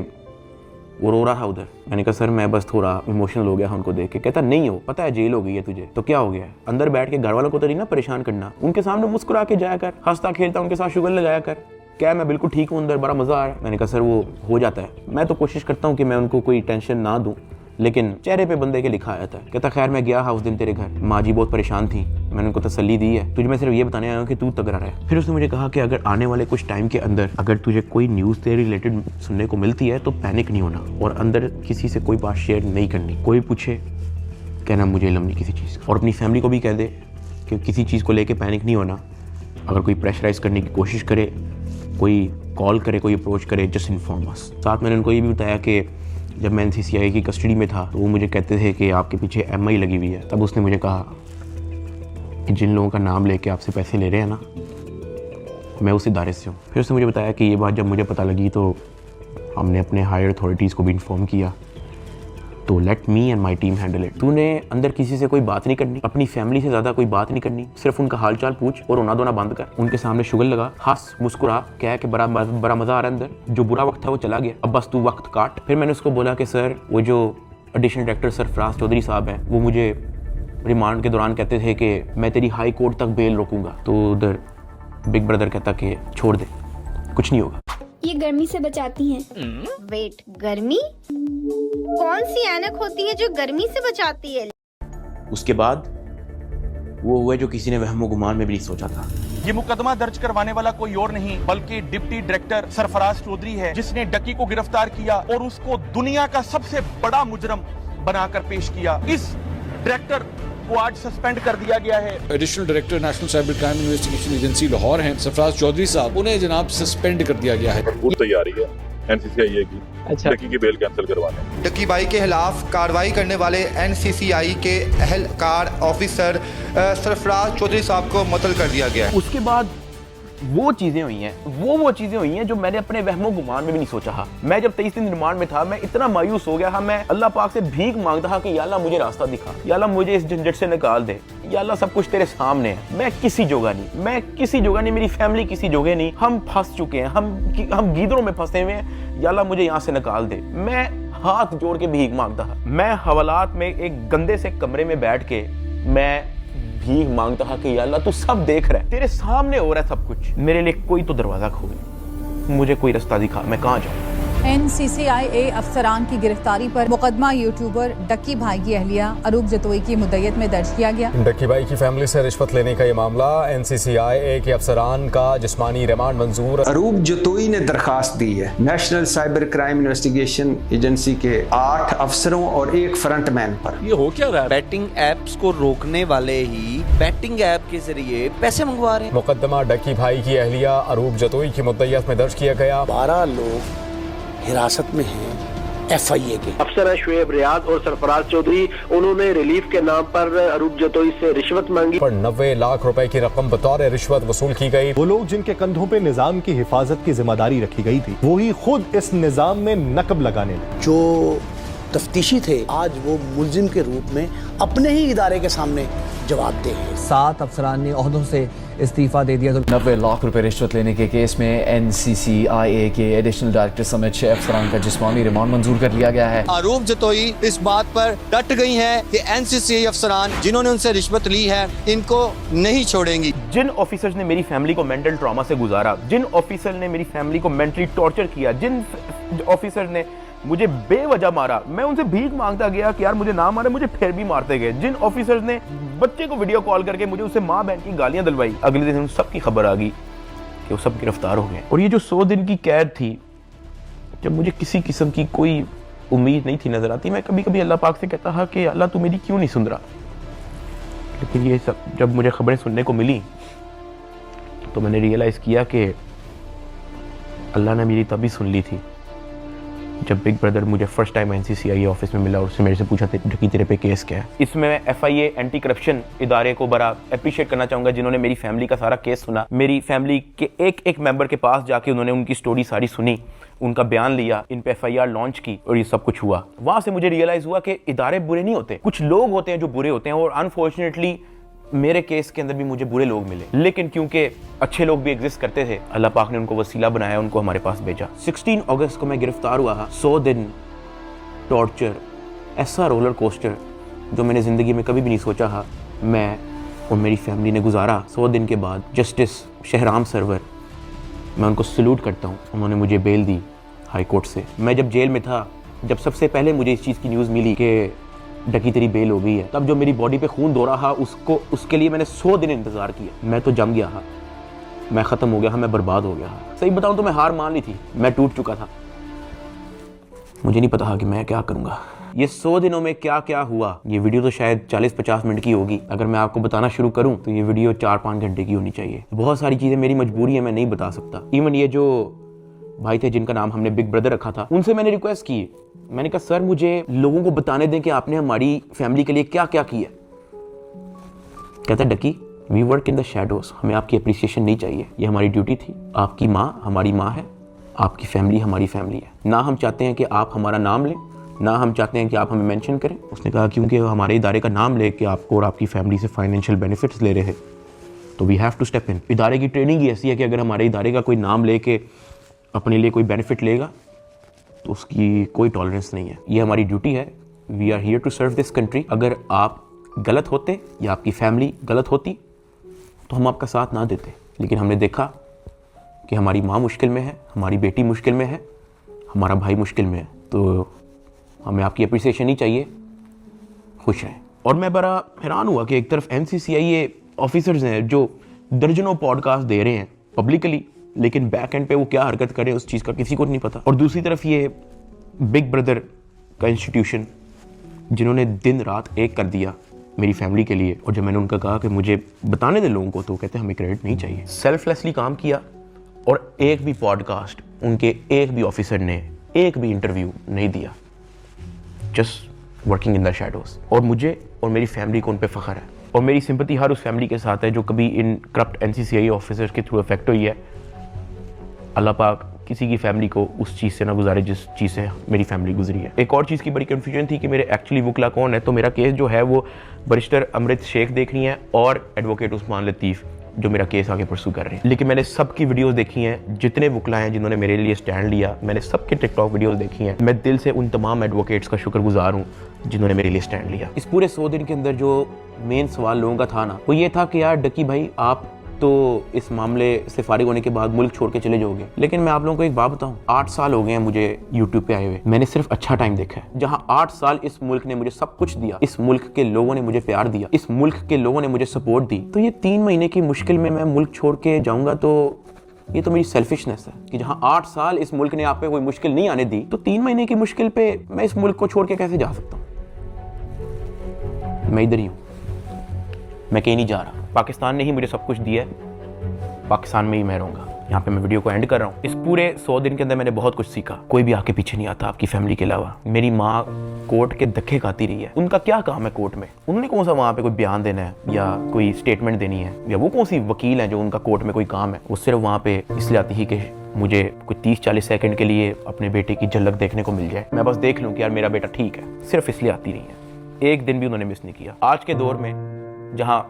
वो रो रहा था उधर। मैंने कहा सर मैं बस थोड़ा इमोशनल हो गया उनको देख के। कहता नहीं हो, पता है जेल हो गई है तुझे तो क्या हो गया है? अंदर बैठ के घर वालों को तो नहीं ना परेशान करना, उनके सामने मुस्कुरा के जाया कर, हंसता खेलता उनके साथ शुगर लगाया कर। क्या मैं बिल्कुल ठीक हूँ, अंदर बड़ा मज़ा आ रहा है। मैंने कहा सर वो हो जाता है, मैं तो कोशिश करता हूँ कि मैं उनको कोई टेंशन ना दूँ, लेकिन चेहरे पे बंदे के लिखा आया था। कहता खैर मैं गया उस दिन तेरे घर, माँ जी बहुत परेशान थी, मैंने उनको तसल्ली दी है, तुझे मैं सिर्फ ये बताने आया हूँ कि तू तगड़ा रहे। फिर उसने मुझे कहा कि अगर आने वाले कुछ टाइम के अंदर अगर तुझे कोई न्यूज़ तेरे रिलेटेड सुनने को मिलती है तो पैनिक नहीं होना और अंदर किसी से कोई बात शेयर नहीं करनी। कोई पूछे कहना मुझे इल्म नहीं किसी चीज़ का, और अपनी फैमिली को भी कह दे कि किसी चीज़ को लेके पैनिक नहीं होना। अगर कोई प्रेशराइज करने की कोशिश करे, कोई कॉल करे, कोई अप्रोच करे, जस्ट इन्फॉर्म अस। साथ मैंने उनको ये भी बताया कि जब मैं NCCI की कस्टडी में था तो वो मुझे कहते थे कि आपके पीछे MI लगी हुई है। तब उसने मुझे कहा कि जिन लोगों का नाम लेके आपसे पैसे ले रहे हैं ना, मैं उस इदारे से हूँ। फिर उसने मुझे बताया कि ये बात जब मुझे पता लगी तो हमने अपने हायर अथॉरिटीज़ को भी इन्फॉर्म किया, तो let me and my team handle it. तूने अंदर किसी से कोई बात नहीं करनी, अपनी फैमिली से ज़्यादा कोई बात नहीं करनी, सिर्फ उनका हाल चाल पूछ और रोना धोना बंद कर, उनके सामने शुगर लगा, हंस मुस्कुरा, कह के बड़ा मज़ा आ रहा है अंदर, जो बुरा वक्त था वो चला गया, अब बस तू वक्त काट। फिर मैंने उसको बोला कि सर वो जो एडिशनल डायरेक्टर सरफराज चौधरी साहब हैं वो मुझे रिमांड के दौरान कहते थे कि मैं तेरी हाई कोर्ट तक बेल रोकूंगा। तो उधर बिग ब्रदर कहता कि छोड़ दे, कुछ नहीं होगा। ये गर्मी से बचाती हैं। वेट, गर्मी? कौन सी ऐनक होती है जो गर्मी से बचाती है? उसके बाद वो हुए जो किसी ने वहमो गुमान में भी नहीं सोचा था। ये मुकदमा दर्ज करवाने वाला कोई और नहीं बल्कि डिप्टी डायरेक्टर सरफराज चौधरी है, जिसने डकी को गिरफ्तार किया और उसको दुनिया का सबसे बड़ा मुजरम बनाकर पेश किया। इस डायरेक्टर को आज सस्पेंड कर दिया गया है। Additional director national cyber crime investigation agency Lahore हैं सरफराज चौधरी साहब, उन्हें जनाब सस्पेंड कर दिया गया है। पूरी तैयारी है NCCI की डकी की बेल कैंसिल करवाने। डकी भाई के खिलाफ कार्रवाई करने वाले NCCI के अहलकार ऑफिसर सरफराज चौधरी साहब को मुअत्तल कर दिया गया है। उसके बाद वो चीज़ें हुई हैं, वो चीज़ें हुई हैं जो मैंने अपने वहमो गुमान में भी नहीं सोचा था। मैं जब 23 दिन रिमांड में था, मैं इतना मायूस हो गया था, मैं अल्लाह पाक से भीख मांगता था कि या अल्लाह मुझे रास्ता दिखा, या अल्लाह मुझे इस झंझट से निकाल दे, या अल्लाह सब कुछ तेरे सामने है, मैं किसी जोगा नहीं, मेरी फैमिली किसी जोगे नहीं, हम फंस चुके हैं, हम गीदड़ों में फंसे हुए हैं, या अल्लाह मुझे यहाँ से निकाल दे। मैं हाथ जोड़ के भीख मांगता था। मैं हवालात में एक गंदे से कमरे में बैठ के मैं भीख मांगता था कि या अल्लाह तू सब देख रहा है, तेरे सामने हो रहा है सब कुछ, मेरे लिए कोई तो दरवाजा खोल, मुझे कोई रास्ता दिखा, मैं कहाँ जाऊँ। NCCI अफसरान की गिरफ्तारी पर मुकदमा यूट्यूबर डक्की भाई की अहलिया अरूब जतोई की मुद्दत में दर्ज किया गया। डक्की भाई की फैमिली से रिश्वत लेने का ये मामला, NCCI के अफसरान का जिस्मानी रिमांड मंजूर। अरूब जतोई ने दरखास्त दी है national cyber crime investigation agency के 8 अफसरों और 1 फ्रंटमैन पर। ये हो क्या रहा है? बैटिंग एप्स को रोकने वाले ही बैटिंग ऐप के जरिए पैसे मंगवा रहे हैं। मुकदमा डक्की भाई की अहलिया अरूब जतोई की मुद्दत में दर्ज किया गया। 12 लोग हिरासत में हैं FIA के। अफसर शुएब रियाज और सरफराज चौधरी, उन्होंने रिलीफ के नाम पर अरूब जतोई से रिश्वत मांगी। पर 90 लाख रुपए की रकम बतौर रिश्वत वसूल की गई। वो लोग जिनके कंधों पे निजाम की हिफाजत की जिम्मेदारी रखी गई थी, वो ही खुद इस निजाम में नकब लगाने लगे। जो तफ्तीशी थे आज वो मुलजिम के रूप में अपने ही इदारे के सामने जवाबदेह हैं। 7 अफसरान ने ओहदों से इस्तीफा दे दिया। तो 90 लाख रुपए रिश्वत लेने के केस में NCCI के एडिशनल डायरेक्टर समेत 6 अफसरान का जिस्मानी रिमांड मंजूर कर लिया गया है। अरूब जतोई इस बात पर डट गई हैं कि NCCI अफसरान जिन्होंने उनसे रिश्वत ली है इनको नहीं छोड़ेंगी। जिन ऑफिसर्स ने मेरी फैमिली को मेंटल ट्रॉमा से गुजारा, जिन ऑफिसर ने मेरी फैमिली को मेंटली टॉर्चर किया, जिन ऑफिसर ने मुझे बेवजह मारा, मैं उनसे भीख मांगता गया कि यार मुझे ना मारे, मुझे फिर भी मारते गए। जिन ऑफिसर्स ने बच्चे को वीडियो कॉल करके मुझे उससे माँ बहन की गालियां दिलवाई, अगले दिन उन सब की खबर आ गई कि वो सब गिरफ्तार हो गए। और ये जो 100 दिन की कैद थी, जब मुझे किसी किस्म की कोई उम्मीद नहीं थी नजर आती, मैं कभी कभी अल्लाह पाक से कहता था कि अल्लाह तू मेरी क्यों नहीं सुन रहा। लेकिन ये सब जब मुझे खबरें सुनने को मिली तो मैंने रियलाइज़ किया कि अल्लाह ने मेरी तभी सुन ली थी जब बिग ब्रदर मुझे फर्स्ट टाइम NCCI ऑफिस में मिला और उससे मेरे से पूछा कि तेरे पे केस क्या है। इसमें मैं FIA एंटी करप्शन इदारे को बड़ा अप्रिशिएट करना चाहूँगा, जिन्होंने मेरी फैमिली का सारा केस सुना, मेरी फैमिली के एक एक मेंबर के पास जाके उन्होंने उनकी स्टोरी सारी सुनी, उनका बयान लिया, इन पे FIR लॉन्च की और ये सब कुछ हुआ। वहाँ से मुझे रियलाइज़ हुआ कि इदारे बुरे नहीं होते, कुछ लोग होते हैं जो बुरे होते हैं और अनफॉर्चुनेटली मेरे केस के अंदर भी मुझे बुरे लोग मिले, लेकिन क्योंकि अच्छे लोग भी एग्जिस्ट करते थे, अल्लाह पाक ने उनको वसीला बनाया, उनको हमारे पास भेजा। 16 अगस्त को मैं गिरफ्तार हुआ। 100 दिन टॉर्चर, ऐसा रोलर कोस्टर जो मैंने ज़िंदगी में कभी भी नहीं सोचा था मैं और मेरी फैमिली ने गुजारा। 100 दिन के बाद जस्टिस शहराम सरवर, मैं उनको सल्यूट करता हूँ, उन्होंने मुझे बेल दी हाई कोर्ट से। मैं जब जेल में था, जब सबसे पहले मुझे इस चीज़ की न्यूज़ मिली कि डकी तेरी बेल हो गई है, तब जो मेरी बॉडी पे खून दौड़ा था उसके लिए मैंने 100 दिन इंतज़ार किया। मैं तो जम गया था, मैं ख़त्म हो गया था, मैं बर्बाद हो गया था। सही बताऊँ तो मैं हार मान ली थी, मैं टूट चुका था, मुझे नहीं पता था कि मैं क्या करूँगा। ये 100 दिनों में क्या क्या हुआ, ये वीडियो तो शायद 40-50 मिनट की होगी। अगर मैं आपको बताना शुरू करूँ तो ये वीडियो 4-5 घंटे की होनी चाहिए। बहुत सारी चीज़ें मेरी मजबूरी है, मैं नहीं बता सकता। इवन ये जो भाई थे जिनका नाम हमने बिग ब्रदर रखा था, उनसे मैंने रिक्वेस्ट की, मैंने कहा सर मुझे लोगों को बताने दें कि आपने हमारी फैमिली के लिए क्या क्या किया। कहता डकी we work in the shadows, हमें आपकी अप्रिसिएशन नहीं चाहिए, ये हमारी ड्यूटी थी। आपकी माँ हमारी माँ है, आपकी फैमिली हमारी फैमिली है, ना हम चाहते हैं कि आप हमारा नाम लें, ना हम चाहते हैं कि आप हमें मेंशन करें। उसने कहा क्योंकि हमारे इदारे का नाम लेके आपको और आपकी फैमिली से फाइनेंशियल बेनिफिट्स ले रहे हैं तो we have to step in. इदारे की ट्रेनिंग ही ऐसी है कि अगर हमारे इदारे का कोई नाम लेके अपने लिए कोई बेनिफिट लेगा तो उसकी कोई टॉलरेंस नहीं है, ये हमारी ड्यूटी है। We are here to serve this country. अगर आप गलत होते या आपकी फैमिली गलत होती तो हम आपका साथ ना देते, लेकिन हमने देखा कि हमारी माँ मुश्किल में है, हमारी बेटी मुश्किल में है, हमारा भाई मुश्किल में है, तो हमें आपकी अप्रिसिएशन नहीं चाहिए, खुश रहें। और मैं बड़ा हैरान हुआ कि एक तरफ NCCI ऑफिसर्स हैं जो दर्जनों पॉडकास्ट दे रहे हैं पब्लिकली, लेकिन बैक एंड पे वो क्या हरकत करे उस चीज़ का किसी को नहीं पता। और दूसरी तरफ ये बिग ब्रदर का इंस्टीट्यूशन जिन्होंने दिन रात एक कर दिया मेरी फैमिली के लिए। और जब मैंने उनका कहा कि मुझे बताने दे लोगों को, तो कहते हमें क्रेडिट नहीं चाहिए। सेल्फलेसली काम किया और एक भी पॉडकास्ट उनके एक भी ऑफिसर ने एक भी इंटरव्यू नहीं दिया, just working in the shadows. और मुझे और मेरी फैमिली को उन पर फ़ख्र है और मेरी सिंपैथी हर उस फैमिली के साथ है जो कभी इन करप्ट NCCI ऑफिसर्स के थ्रू अफेक्ट हुई है। अल्लाह पाक किसी की फैमिली को उस चीज़ से ना गुजारे जिस चीज़ से मेरी फैमिली गुजरी है। एक और चीज़ की बड़ी कन्फ्यूजन थी कि मेरे एक्चुअली वकला कौन है। तो मेरा केस जो है वो बैरिस्टर अमृत शेख देख रही हैं और एडवोकेट उस्मान लतीफ़ जो मेरा केस आगे परसू कर रहे हैं। लेकिन मैंने सबकी वीडियोस देखी हैं, जितने वकला हैं जिन्होंने मेरे लिए स्टैंड लिया, मैंने सबके टिकटॉक वीडियोस देखी हैं। मैं दिल से उन तमाम एडवोकेट्स का शुक्रगुजार हूँ जिन्होंने मेरे लिए स्टैंड लिया। इस पूरे 100 दिन के अंदर जो मेन सवाल लोगों का था ना, वो ये था कि यार डकी भाई आप तो इस मामले से फारिग होने के बाद मुल्क छोड़ के चले जाओगे। लेकिन मैं आप लोगों को एक बात बताऊं, 8 साल हो गए हैं मुझे यूट्यूब पे आए हुए, मैंने सिर्फ अच्छा टाइम देखा है। जहां 8 साल इस मुल्क ने मुझे सब कुछ दिया, इस मुल्क के लोगों ने मुझे प्यार दिया, इस मुल्क के लोगों ने मुझे सपोर्ट दी, तो ये 3 महीने की मुश्किल में मैं मुल्क छोड़ के जाऊंगा तो ये तो मेरी सेल्फिशनेस है कि जहां 8 साल इस मुल्क ने आप पे कोई मुश्किल नहीं आने दी, तो 3 महीने की मुश्किल पे मैं इस मुल्क को छोड़ के कैसे जा सकता हूँ। मैं इधर ही हूँ, मैं कहीं नहीं जा रहा। पाकिस्तान ने ही मुझे सब कुछ दिया है, पाकिस्तान में ही मैं रहूँगा। यहाँ पे मैं वीडियो को एंड कर रहा हूँ। इस पूरे 100 दिन के अंदर मैंने बहुत कुछ सीखा। कोई भी आके पीछे नहीं आता आपकी फैमिली के अलावा। मेरी माँ कोर्ट के धक्के खाती रही है, उनका क्या काम है कोर्ट में, उन्होंने कौन सा वहाँ पे कोई बयान देना है या कोई स्टेटमेंट देनी है, या वो कौन सी वकील है जो उनका कोर्ट में कोई काम है। वो सिर्फ वहाँ पे इसलिए आती ही कि मुझे कोई 30-40 सेकंड के लिए अपने बेटे की झलक देखने को मिल जाए, मैं बस देख लूँ कि यार मेरा बेटा ठीक है, सिर्फ इसलिए आती रही है। एक दिन भी उन्होंने मिस नहीं किया। आज के दौर में जहाँ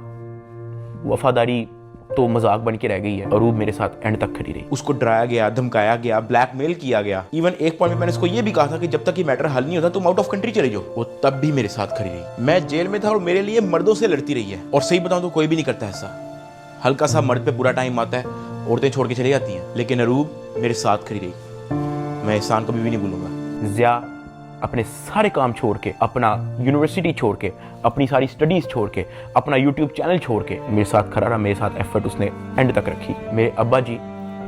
वफादारी तो मजाक बन के रह गई है, अरूब मेरे साथ एंड तक खड़ी रही। उसको डराया गया, धमकाया गया, ब्लैकमेल किया गया। इवन एक पॉइंट में मैंने उसको ये भी कहा था कि जब तक ये मैटर हल नहीं होता तुम आउट ऑफ कंट्री चले जाओ। वो तब भी मेरे साथ खड़ी रही। मैं जेल में था और मेरे लिए मर्दों से लड़ती रही है। और सही बताऊं तो कोई भी नहीं करता ऐसा। हल्का सा मर्द पे बुरा टाइम आता है, औरतें छोड़ के चली जाती हैं, लेकिन अरूब मेरे साथ खड़ी रही। मैं एहसान कभी भी नहीं भूलूंगा। ज़िया अपने सारे काम छोड़ के, अपना यूनिवर्सिटी छोड़ के, अपनी सारी स्टडीज़ छोड़ के, अपना यूट्यूब चैनल छोड़ के मेरे साथ खड़ा रहा, मेरे साथ एफर्ट उसने एंड तक रखी। मेरे अब्बा जी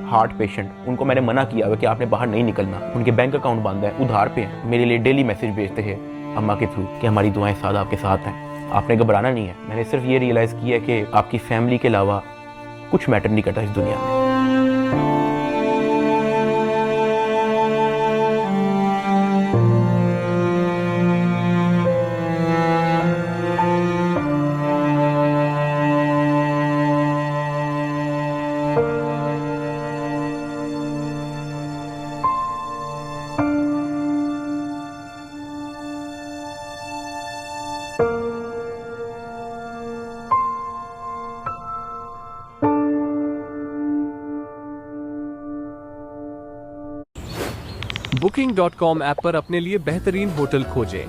हार्ट पेशेंट, उनको मैंने मना किया हुआ कि आपने बाहर नहीं निकलना, उनके बैंक अकाउंट बंद है, उधार पे हैं। मेरे लिए डेली मैसेज भेजते हैं अम्मा के थ्रू कि हमारी दुआएं सादा आपके साथ हैं, आपने घबराना नहीं है। मैंने सिर्फ ये रियलाइज़ किया कि आपकी फैमिली के अलावा कुछ मैटर नहीं करता इस दुनिया में। Booking.com ऐप पर अपने लिए बेहतरीन होटल खोजें।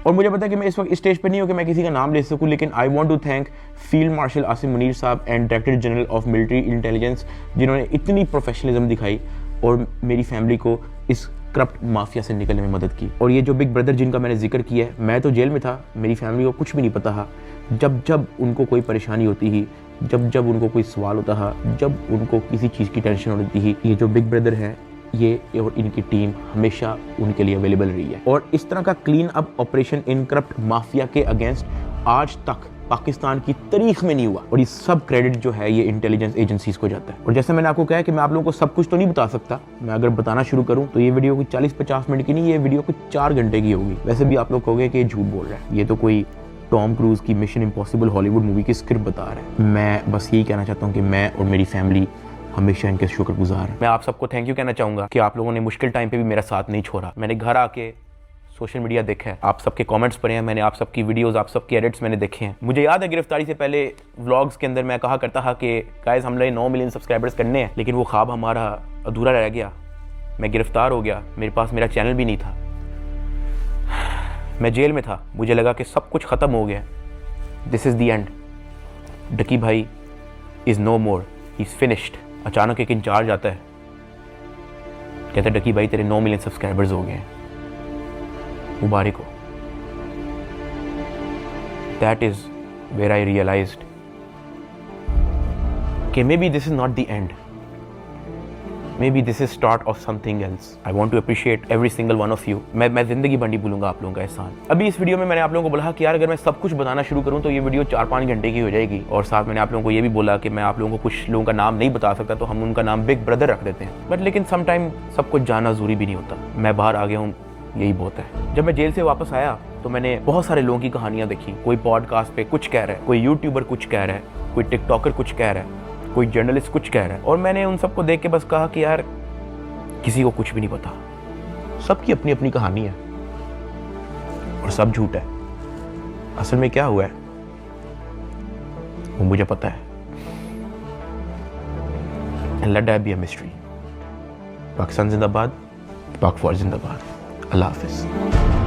और मुझे पता है कि मैं इस वक्त स्टेज पे नहीं हूँ कि मैं किसी का नाम ले सकूँ, लेकिन I want to thank field marshal Asim Munir sahab and director general of military intelligence, जिन्होंने इतनी प्रोफेशनलिज्म दिखाई और मेरी फैमिली को इस करप्ट माफिया से निकलने में मदद की। और ये जो बिग ब्रदर जिनका मैंने जिक्र किया है, मैं तो जेल में था, मेरी फैमिली को कुछ भी नहीं पता था। जब जब उनको कोई परेशानी होती ही, जब जब उनको कोई सवाल होता था, जब उनको किसी चीज़ की टेंशन होती ही, ये जो बिग ब्रदर हैं ये और इनकी टीम हमेशा उनके लिए अवेलेबल रही है। और इस तरह का clean up operation in corrupt mafia के अगेंस्ट आज तक पाकिस्तान की तारीख में नहीं हुआ। और ये सब क्रेडिट जो है ये इंटेलिजेंस एजेंसीज को जाता है। और जैसे मैंने आपको कहा कि मैं आप लोगों को सब कुछ तो नहीं बता सकता, मैं अगर बताना शुरू करूं तो ये वीडियो कुछ 40-50 मिनट की नहीं, ये वीडियो कुछ 4 घंटे की होगी। वैसे भी आप लोग कहोगे कि ये झूठ बोल रहा है, ये तो कोई टॉम क्रूज की मिशन इम्पॉसिबल हॉलीवुड मूवी की स्क्रिप्ट बता रहा है। मैं बस यही कहना चाहता हूँ कि मैं और मेरी फैमिली हमेशा इनके शुक्रगुजार हैं। मैं आप सबको थैंक यू कहना चाहूँगा कि आप लोगों ने मुश्किल टाइम पे भी मेरा साथ नहीं छोड़ा। मैंने घर आके सोशल मीडिया देखा है, आप सबके कमेंट्स पढ़े हैं, मैंने आप सबकी वीडियोस, आप सबके एडिट्स मैंने देखे हैं। मुझे याद है गिरफ्तारी से पहले व्लॉग्स के अंदर मैं कहा करता था कि गाइस हमने 9 मिलियन सब्सक्राइबर्स करने हैं, लेकिन वो ख्वाब हमारा अधूरा रह गया। मैं गिरफ्तार हो गया, मेरे पास मेरा चैनल भी नहीं था, मैं जेल में था, मुझे लगा कि सब कुछ ख़त्म हो गया, this is the end, Ducky Bhai is no more, he is finished. अचानक एक इंचार्ज आता है, कहता है डकी भाई तेरे 9 मिलियन सब्सक्राइबर्स हो गए हैं, मुबारक हो। That is where I realised कि maybe this is not the end, Maybe this is start of something else. I want to appreciate every single one of you. मैं जिंदगी भर नहीं भूलूंगा आप लोगों का एहसान। अभी इस वीडियो में मैंने आप लोगों को बोला कि यार अगर मैं सब कुछ बताना शुरू करूं तो ये वीडियो 4-5 घंटे की हो जाएगी। और साथ मैंने आप लोगों को ये भी बोला कि मैं आप लोगों को कुछ लोगों का नाम नहीं बता सकता, तो हम उनका नाम बिग ब्रदर रख देते हैं। बट लेकिन समटाइम सब कुछ जानना जरूरी भी नहीं होता। मैं बाहर आ गया हूँ, यही बहुत है। जब मैं जेल से वापस आया तो मैंने बहुत सारे लोगों की कहानियाँ देखी। कोई पॉडकास्ट पे कुछ कह रहा है, कोई यूट्यूबर कुछ कह रहा है, कोई टिकटॉकर कुछ कह रहा है, कोई जर्नलिस्ट कुछ कह रहा है। और मैंने उन सबको देख के बस कहा कि यार किसी को कुछ भी नहीं पता, सबकी अपनी अपनी कहानी है और सब झूठ है। असल में क्या हुआ है वो मुझे पता है। And let that be a mystery. Pakistan जिंदाबाद, पाक फौज जिंदाबाद। अल्लाह हाफिज।